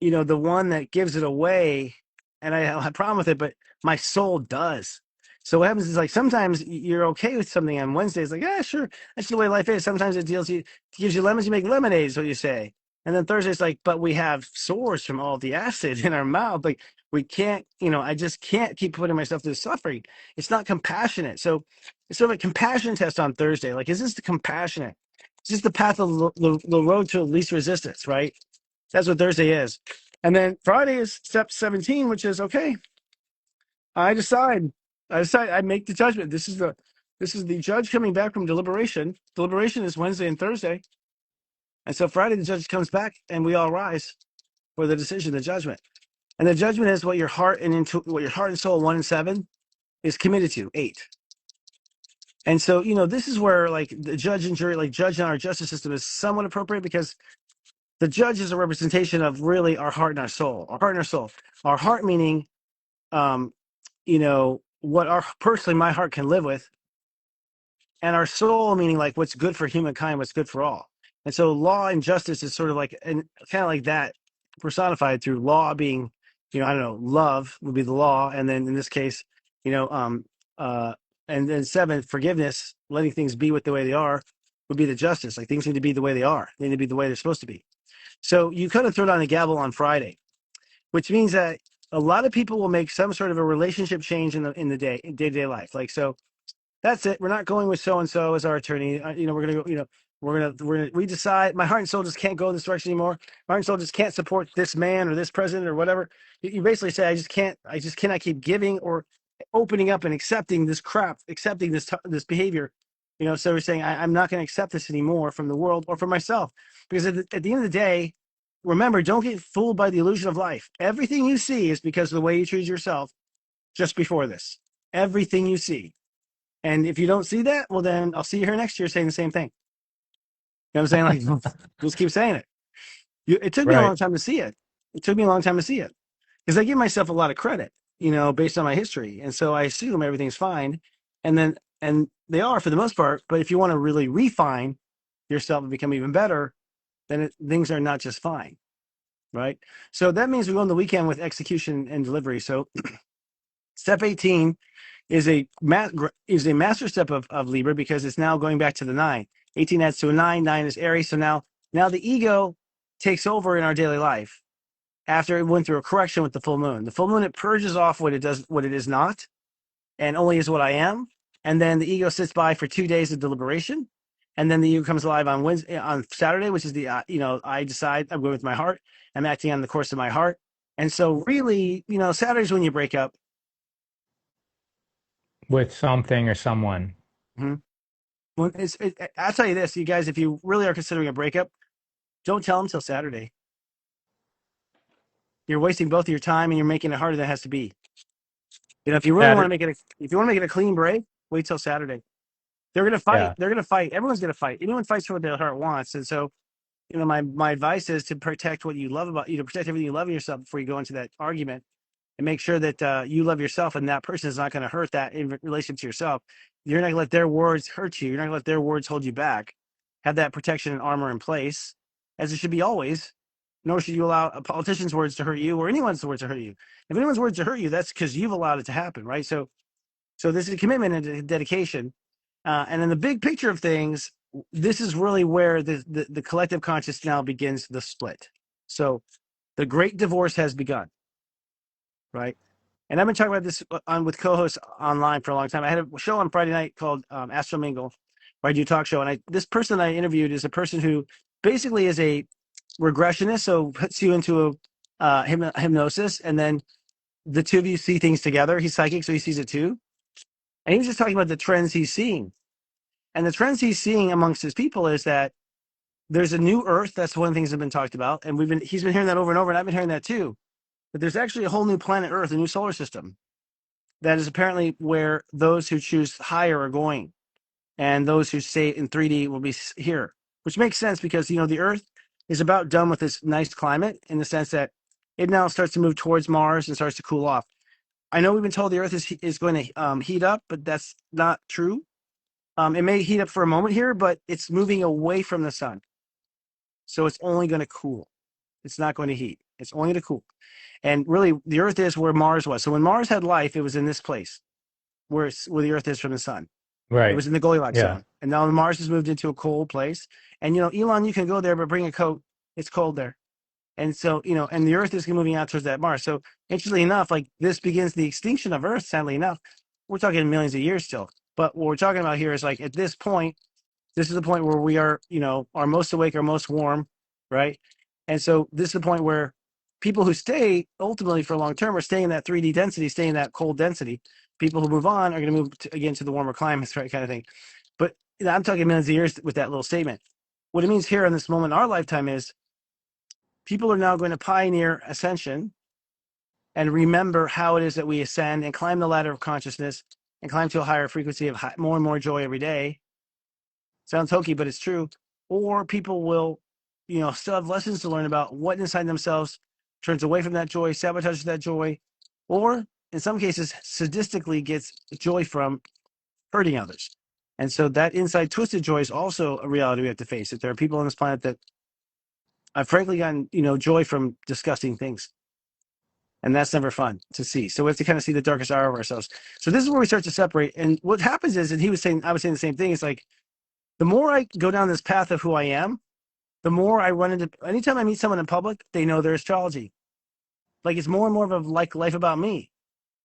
B: the one that gives it away and I don't have a problem with it, but my soul does. So what happens is like sometimes you're okay with something on Wednesday. It's like, yeah, sure. That's the way life is. Sometimes it gives you lemons, you make lemonade, is what you say. And then Thursday's like, but we have sores from all the acid in our mouth. Like we can't, I just can't keep putting myself through suffering. It's not compassionate. So it's sort of a compassion test on Thursday. Like, is this the compassionate? Is this the path of the road to least resistance, right? That's what Thursday is. And then Friday is step 17, which is okay. I decide. I make the judgment. This is the judge coming back from deliberation. Deliberation is Wednesday and Thursday. And so Friday the judge comes back and we all rise for the decision, the judgment. And the judgment is what your heart and soul 1 and 7 is committed to, 8. And so, this is where like the judge and jury, like judge in our justice system is somewhat appropriate because the judge is a representation of really our heart and our soul. Our heart and our soul. Our heart meaning what personally my heart can live with, and our soul meaning like what's good for humankind, what's good for all. And so law and justice is sort of like and kind of like that personified through law being, I don't know, love would be the law, and then in this case, and then 7, forgiveness, letting things be what the way they are, would be the justice. Like things need to be the way they are. They need to be the way they're supposed to be. So you kind of throw down the gavel on Friday, which means that a lot of people will make some sort of a relationship change in the day-to-day life. Like, so that's it. We're not going with so and so as our attorney. We're gonna go. We decide. My heart and soul just can't go in this direction anymore. My heart and soul just can't support this man or this president or whatever. You basically say, I just can't. I just cannot keep giving or opening up and accepting this crap, accepting this behavior. So we're saying I'm not going to accept this anymore from the world or from myself, because at the end of the day, remember, don't get fooled by the illusion of life. Everything you see is because of the way you treat yourself just before this. Everything you see. And if you don't see that, well, then I'll see you here next year saying the same thing. You know what I'm saying? Like, just keep saying it. It took me a
C: Right.
B: long time to see it. It took me a long time to see it because I give myself a lot of credit, based on my history. And so I assume everything's fine. And they are for the most part. But if you want to really refine yourself and become even better, then things are not just fine. Right. So that means we go on the weekend with execution and delivery. So step 18 is a master step of Libra, because it's now going back to the 9. 18 adds to a 9. 9 is Aries. So now the ego takes over in our daily life after it went through a correction with the full moon. The full moon, it purges off what it is not, and only is what I am. And then the ego sits by for 2 days of deliberation, and then the ego comes alive on Saturday, which is I decide I'm going with my heart. I'm acting on the course of my heart. And so really, Saturday's when you break up.
C: With something or someone.
B: Mhm. Well, I'll tell you this, you guys, if you really are considering a breakup, don't tell them till Saturday. You're wasting both of your time and you're making it harder than it has to be. If you really want to
C: Saturday.
B: make it, if you want to make it a clean break, wait till Saturday. They're going to fight.
C: Yeah.
B: They're going to fight. Everyone's going to fight. Anyone fights for what their heart wants. And so, my advice is to protect what you love about you, to protect everything you love in yourself before you go into that argument, and make sure that you love yourself and that person is not going to hurt that in relation to yourself. You're not going to let their words hurt you. You're not going to let their words hold you back. Have that protection and armor in place, as it should be always. Nor should you allow a politician's words to hurt you or anyone's words to hurt you. If anyone's words to hurt you, that's because you've allowed it to happen, right? So this is a commitment and a dedication. And in the big picture of things, this is really where the collective conscious now begins the split. So the great divorce has begun, right? And I've been talking about this with co-hosts online for a long time. I had a show on Friday night called Astro Mingle, where I do talk show. And this person I interviewed is a person who basically is a regressionist, so puts you into a hypnosis, and then the two of you see things together. He's psychic, so he sees it too. And he was just talking about the trends he's seeing. And the trends he's seeing amongst his people is that there's a new Earth. That's one of the things that have been talked about. And he's been hearing that over and over, and I've been hearing that too. But there's actually a whole new planet Earth, a new solar system. That is apparently where those who choose higher are going. And those who stay in 3D will be here, which makes sense because, the Earth is about done with this nice climate, in the sense that it now starts to move towards Mars and starts to cool off. I know we've been told the Earth is going to heat up, but that's not true. It may heat up for a moment here, but it's moving away from the sun. So it's only going to cool. It's not going to heat. It's only going to cool. And really, the Earth is where Mars was. So when Mars had life, it was in this place where the Earth is from the sun. It
C: Right.
B: was in the Goldilocks
C: Yeah.
B: zone. And now Mars has moved into a cold place. And, Elon, you can go there, but bring a coat. It's cold there. And so, and the Earth is moving out towards that Mars. So, interestingly enough, like, this begins the extinction of Earth, sadly enough. We're talking millions of years still. But what we're talking about here is, like, at this point, this is the point where we are, our most awake, our most warm, right? And so this is the point where people who stay ultimately for long term are staying in that 3D density, staying in that cold density. People who move on are going to move again to the warmer climates, right, kind of thing. But I'm talking millions of years with that little statement. What it means here in this moment in our lifetime is people are now going to pioneer ascension and remember how it is that we ascend and climb the ladder of consciousness and climb to a higher frequency of more and more joy every day. Sounds hokey, but it's true. Or people will, still have lessons to learn about what inside themselves turns away from that joy, sabotages that joy, or in some cases, sadistically gets joy from hurting others. And so that inside twisted joy is also a reality we have to face. That there are people on this planet that have frankly gotten, joy from disgusting things. And that's never fun to see. So we have to kind of see the darkest hour of ourselves. So this is where we start to separate. And what happens is, and I was saying the same thing, it's like, the more I go down this path of who I am, the more I run into, anytime I meet someone in public, they know their astrology. Like it's more and more of a like life about me.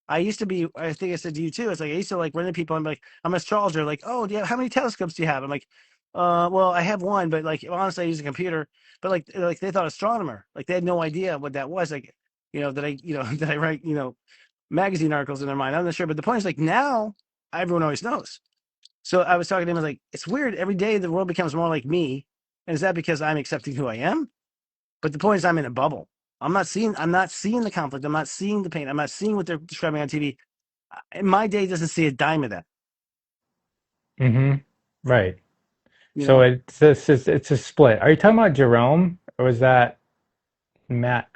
B: I used to be, I think I said to you too, it's like I used to like run into people. I'm like, I'm an astrologer. Like, oh, how many telescopes do you have? I'm like, well, I have one, but like honestly, I use a computer. But like they thought astronomer. Like they had no idea what that was. Like, that that I write, magazine articles in their mind. I'm not sure. But the point is like now everyone always knows. So I was talking to him, I was like, it's weird. Every day the world becomes more like me. And is that because I'm accepting who I am? But the point is I'm in a bubble. I'm not seeing the conflict. I'm not seeing the pain. I'm not seeing what they're describing on TV. And my day doesn't see a dime of that,
C: Mm-hmm. Right.
B: you
C: So
B: know?
C: it's a split. Are you talking about Jerome or was that Matt?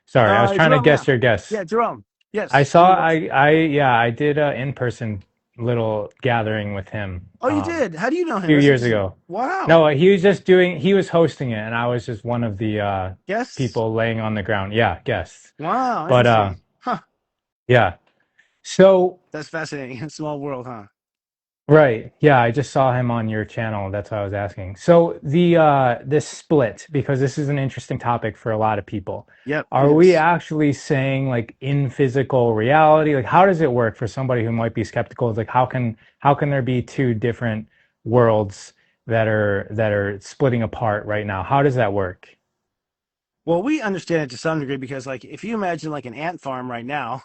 C: Sorry, I was trying to
B: Jerome, yeah.
C: guess your guess.
B: Yeah, Jerome.
C: I
B: Yes.
C: saw I did a in-person little gathering with him
B: Oh, you did? How do you know
C: a
B: him?
C: few
B: That's
C: years
B: interesting.
C: ago.
B: Wow.
C: No, he was hosting it and I was just one of the
B: Yes.
C: people laying on the ground. Yeah, guests.
B: Wow.
C: But
B: Interesting. Huh.
C: yeah. So
B: That's fascinating. Small world, huh?
C: right. Yeah, I just saw him on your channel. That's why I was asking. So the this split, because this is an interesting topic for a lot of people.
B: Yep, it
C: Are we
B: is.
C: actually saying like in physical reality? Like how does it work for somebody who might be skeptical? It's like how can there be two different worlds that are splitting apart right now? How does that work?
B: Well, we understand it to some degree because, like, if you imagine like an ant farm right now,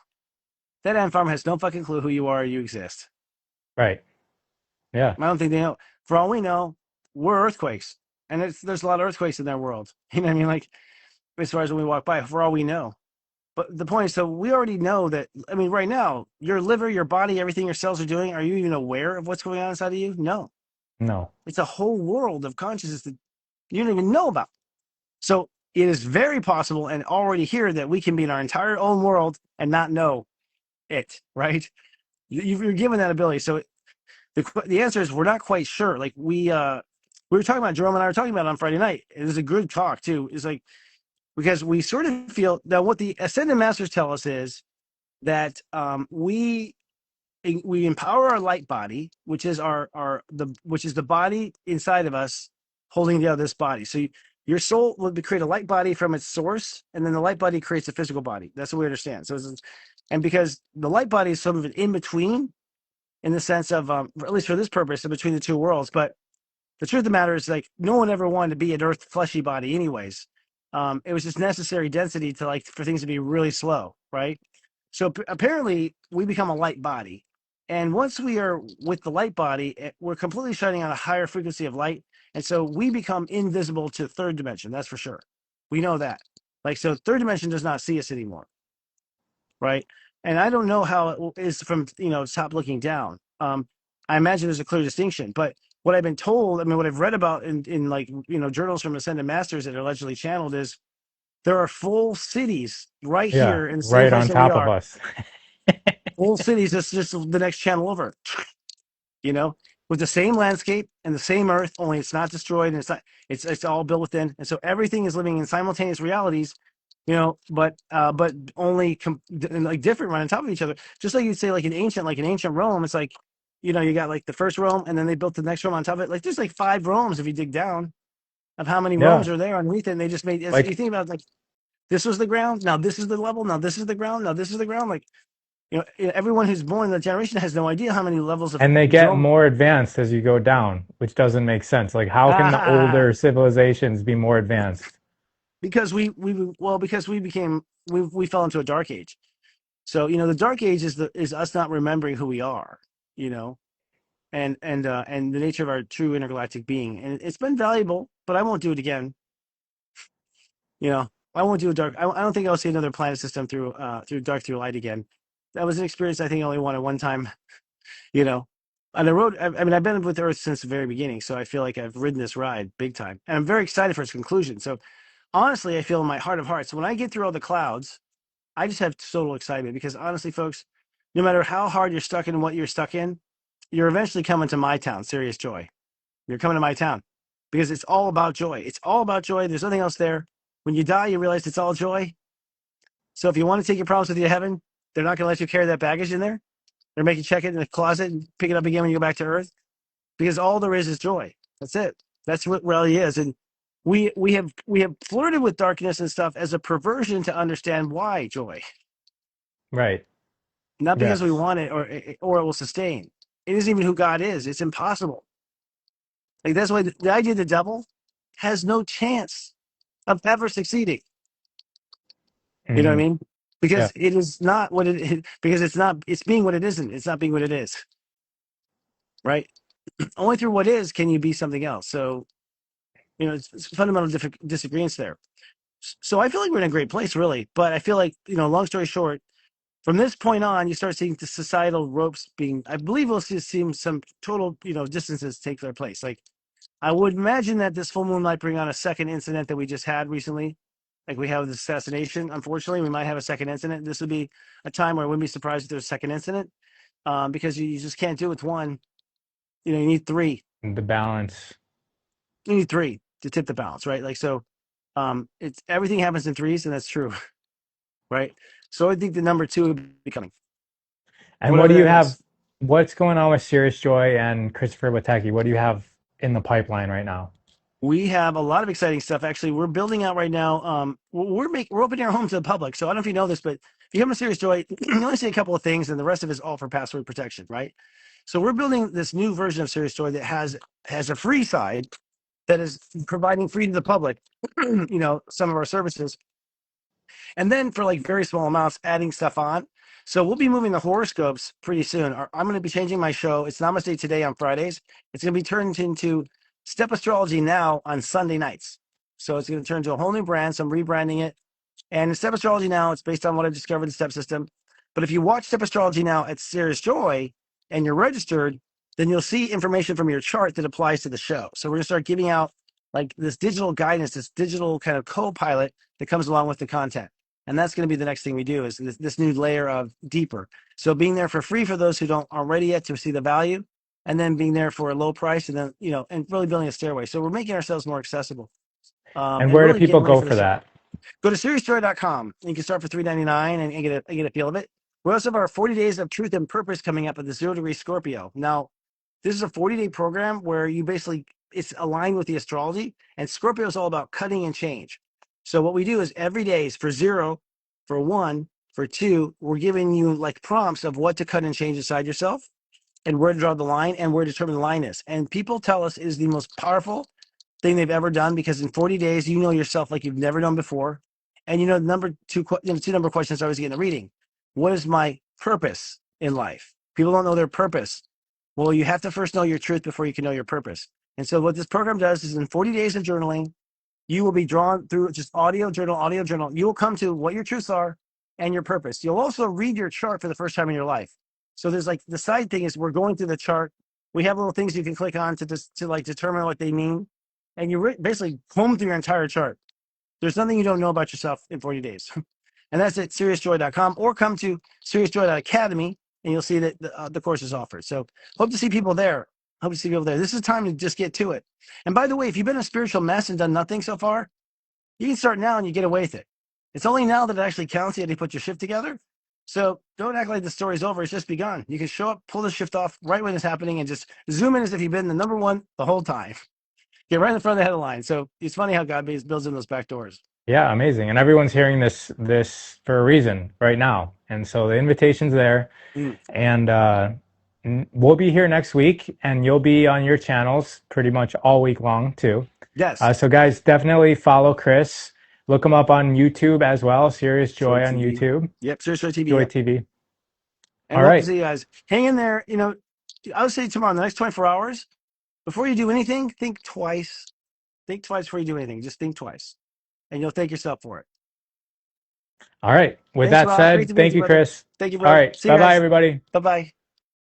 B: that ant farm has no fucking clue who you are or you exist.
C: Right. Yeah.
B: I don't think they know. For all we know, we're earthquakes, and there's a lot of earthquakes in their world. You know what I mean? Like as far as when we walk by, for all we know. But the point is, so we already know that. I mean, right now, your liver, your body, everything your cells are doing. Are you even aware of what's going on inside of you? No.
C: No.
B: It's a whole world of consciousness that you don't even know about. So it is very possible and already here that we can be in our entire own world and not know it. Right? You're given that ability. So the answer is we're not quite sure. Like we were talking about Jerome and I were talking about it on Friday night. It was a good talk too. It's like because we sort of feel now what the ascended masters tell us is that we empower our light body, which is which is the body inside of us holding together this body. So your soul will create a light body from its source, and then the light body creates a physical body. That's what we understand. And because the light body is sort of an in between in the sense of, at least for this purpose, in between the two worlds. But the truth of the matter is, like, no one ever wanted to be an earth fleshy body, anyways. It was just necessary density to like for things to be really slow, right? So apparently, we become a light body, and once we are with the light body, we're completely shining on a higher frequency of light, and so we become invisible to third dimension. That's for sure. We know that. Like, so third dimension does not see us anymore, right? And I don't know how it is from top looking down. I imagine there's a clear distinction, but what I've been told, I mean, what I've read about in like journals from ascended masters that are allegedly channeled is there are full cities right
C: Yeah.
B: here in the same
C: Right
B: place
C: on
B: that we
C: top of
B: are.
C: us.
B: Full cities, that's just the next channel over, you know, with the same landscape and the same earth, only it's not destroyed and it's all built within. And so everything is living in simultaneous realities, but only like different right on top of each other. Just like you'd say like an ancient Rome, it's like, you got like the first Rome and then they built the next Rome on top of it. Like there's like 5 Romes if you dig down of how many
C: Yeah.
B: Romes are there underneath it. And they just made you
C: Like
B: think about like this was the ground, now this is the level, now this is the ground, now this is the ground. Like, everyone who's born in that generation has no idea how many levels of
C: and they get
B: Rome.
C: more advanced as you go down, which doesn't make sense. Like, how can the older civilizations be more advanced?
B: Because because we fell into a dark age. So the dark age is us not remembering who we are, you know, and the nature of our true intergalactic being. And it's been valuable, but I won't do it again. I won't do a dark. I don't think I'll see another planet system through dark through light again. That was an experience I think I only wanted one time. You know, on the road. I mean, I've been with Earth since the very beginning, so I feel like I've ridden this ride big time, and I'm very excited for its conclusion. So honestly, I feel in my heart of hearts, when I get through all the clouds, I just have total excitement because honestly, folks, no matter how hard you're stuck in what you're stuck in, you're eventually coming to my town, Sirius Joy. You're coming to my town because it's all about joy. It's all about joy. There's nothing else there. When you die, you realize it's all joy. So if you want to take your problems with you to heaven, they're not going to let you carry that baggage in there. They're making you check it in the closet and pick it up again when you go back to Earth because all there is joy. That's it. That's what reality is. And we have flirted with darkness and stuff as a perversion to understand why, Joy.
C: Right.
B: Not because we
C: Yes.
B: want it or it will sustain. It isn't even who God is. It's impossible. Like that's why the idea of the devil has no chance of ever succeeding. You know what I
C: Hmm.
B: mean?
C: Yeah.
B: Because it is not what it is, because it's not, it's being what it isn't. It's not being what it is. Right? Only through what is can you be something else. So, it's fundamental disagreements there. So I feel like we're in a great place, really. But I feel like, long story short, from this point on, you start seeing the societal ropes being, I believe we'll see some total, distances take their place. Like, I would imagine that this full moon might bring on a second incident that we just had recently. Like we have the assassination. Unfortunately, we might have a second incident. This would be a time where I wouldn't be surprised if there's a second incident, because you just can't do it with one. You need three.
C: The balance.
B: You need three to tip the balance, right? Like so, it's everything happens in threes, and that's true, right? So I think the number two would be coming,
C: And what
B: whatever
C: do you
B: that
C: have?
B: is.
C: What's going on with Sirius Joy and Christopher Witecki? What do you have in the pipeline right now?
B: We have a lot of exciting stuff. Actually, we're building out right now. We're opening our home to the public. So I don't know if you know this, but if you come to Serious Joy, you only see a couple of things, and the rest of it is all for password protection, right? So we're building this new version of Serious Joy that has a free side that is providing free to the public. Some of our services, and then for like very small amounts, adding stuff on. So we'll be moving the horoscopes pretty soon. I'm going to be changing my show. It's Namaste Today on Fridays. It's going to be turned into Step Astrology Now on Sunday nights. So it's going to turn into a whole new brand. So I'm rebranding it. And in Step Astrology Now, it's based on what I've discovered in Step System. But if you watch Step Astrology Now at Sirius Joy and you're registered, then you'll see information from your chart that applies to the show. So we're going to start giving out like this digital guidance, this digital kind of co-pilot that comes along with the content. And that's going to be the next thing we do is this new layer of deeper. So being there for free for those who aren't ready yet to see the value, and then being there for a low price, and then, and really building a stairway. So we're making ourselves more accessible,
C: And
B: and
C: where do
B: really
C: people
B: getting ready
C: go
B: for the
C: for
B: show.
C: that?
B: Go to SiriusJoy.com. You can start for $3.99 and get a feel of it. We also have our 40 Days of Truth and Purpose coming up at the 0 degree Scorpio. Now, this is a 40-day program where you basically, it's aligned with the astrology, and Scorpio is all about cutting and change. So what we do is every day is for 0, for 1, for 2, we're giving you like prompts of what to cut and change inside yourself and where to draw the line and where to determine the line is. And people tell us it is the most powerful thing they've ever done, because in 40 days, you know yourself like you've never known before. And the number two, two number questions I always get in the reading. What is my purpose in life? People don't know their purpose. Well, you have to first know your truth before you can know your purpose. And so what this program does is in 40 days of journaling, you will be drawn through just audio journal. You will come to what your truths are and your purpose. You'll also read your chart for the first time in your life. So there's like the side thing is we're going through the chart. We have little things you can click on to like determine what they mean. And you basically comb through your entire chart. There's nothing you don't know about yourself in 40 days. And that's at SiriusJoy.com, or come to SiriusJoy.academy and you'll see that the course is offered. So hope to see people there. Hope to see people there. This is time to just get to it. And by the way, if you've been a spiritual mess and done nothing so far, you can start now and you get away with it. It's only now that it actually counts you to put your shift together. So don't act like the story's over. It's just begun. You can show up, pull the shift off right when it's happening, and just zoom in as if you've been the number one the whole time. Get right in the front of the headline. So it's funny how God builds in those back doors.
C: Yeah, amazing. And everyone's hearing this for a reason right now. And so the invitation's there.
B: Mm.
C: And we'll be here next week, and you'll be on your channels pretty much all week long too.
B: Yes.
C: So guys, definitely follow Chris. Look him up on YouTube as well. Sirius
B: Joy
C: Joy on
B: TV.
C: YouTube.
B: Yep. Sirius Joy TV.
C: Joy
B: Yep.
C: TV.
B: And
C: All
B: hope to
C: right.
B: see you guys. Hang in there. I would say tomorrow, the next 24 hours, before you do anything, think twice. Think twice before you do anything. Just think twice. And you'll thank yourself for it.
C: All right. With
B: Thanks,
C: that
B: Rob. Great
C: said,
B: to be with
C: thank
B: you,
C: you,
B: brother.
C: Chris.
B: Thank you,
C: All
B: bro.
C: right.
B: See you
C: Bye-bye,
B: guys.
C: everybody.
B: Bye-bye.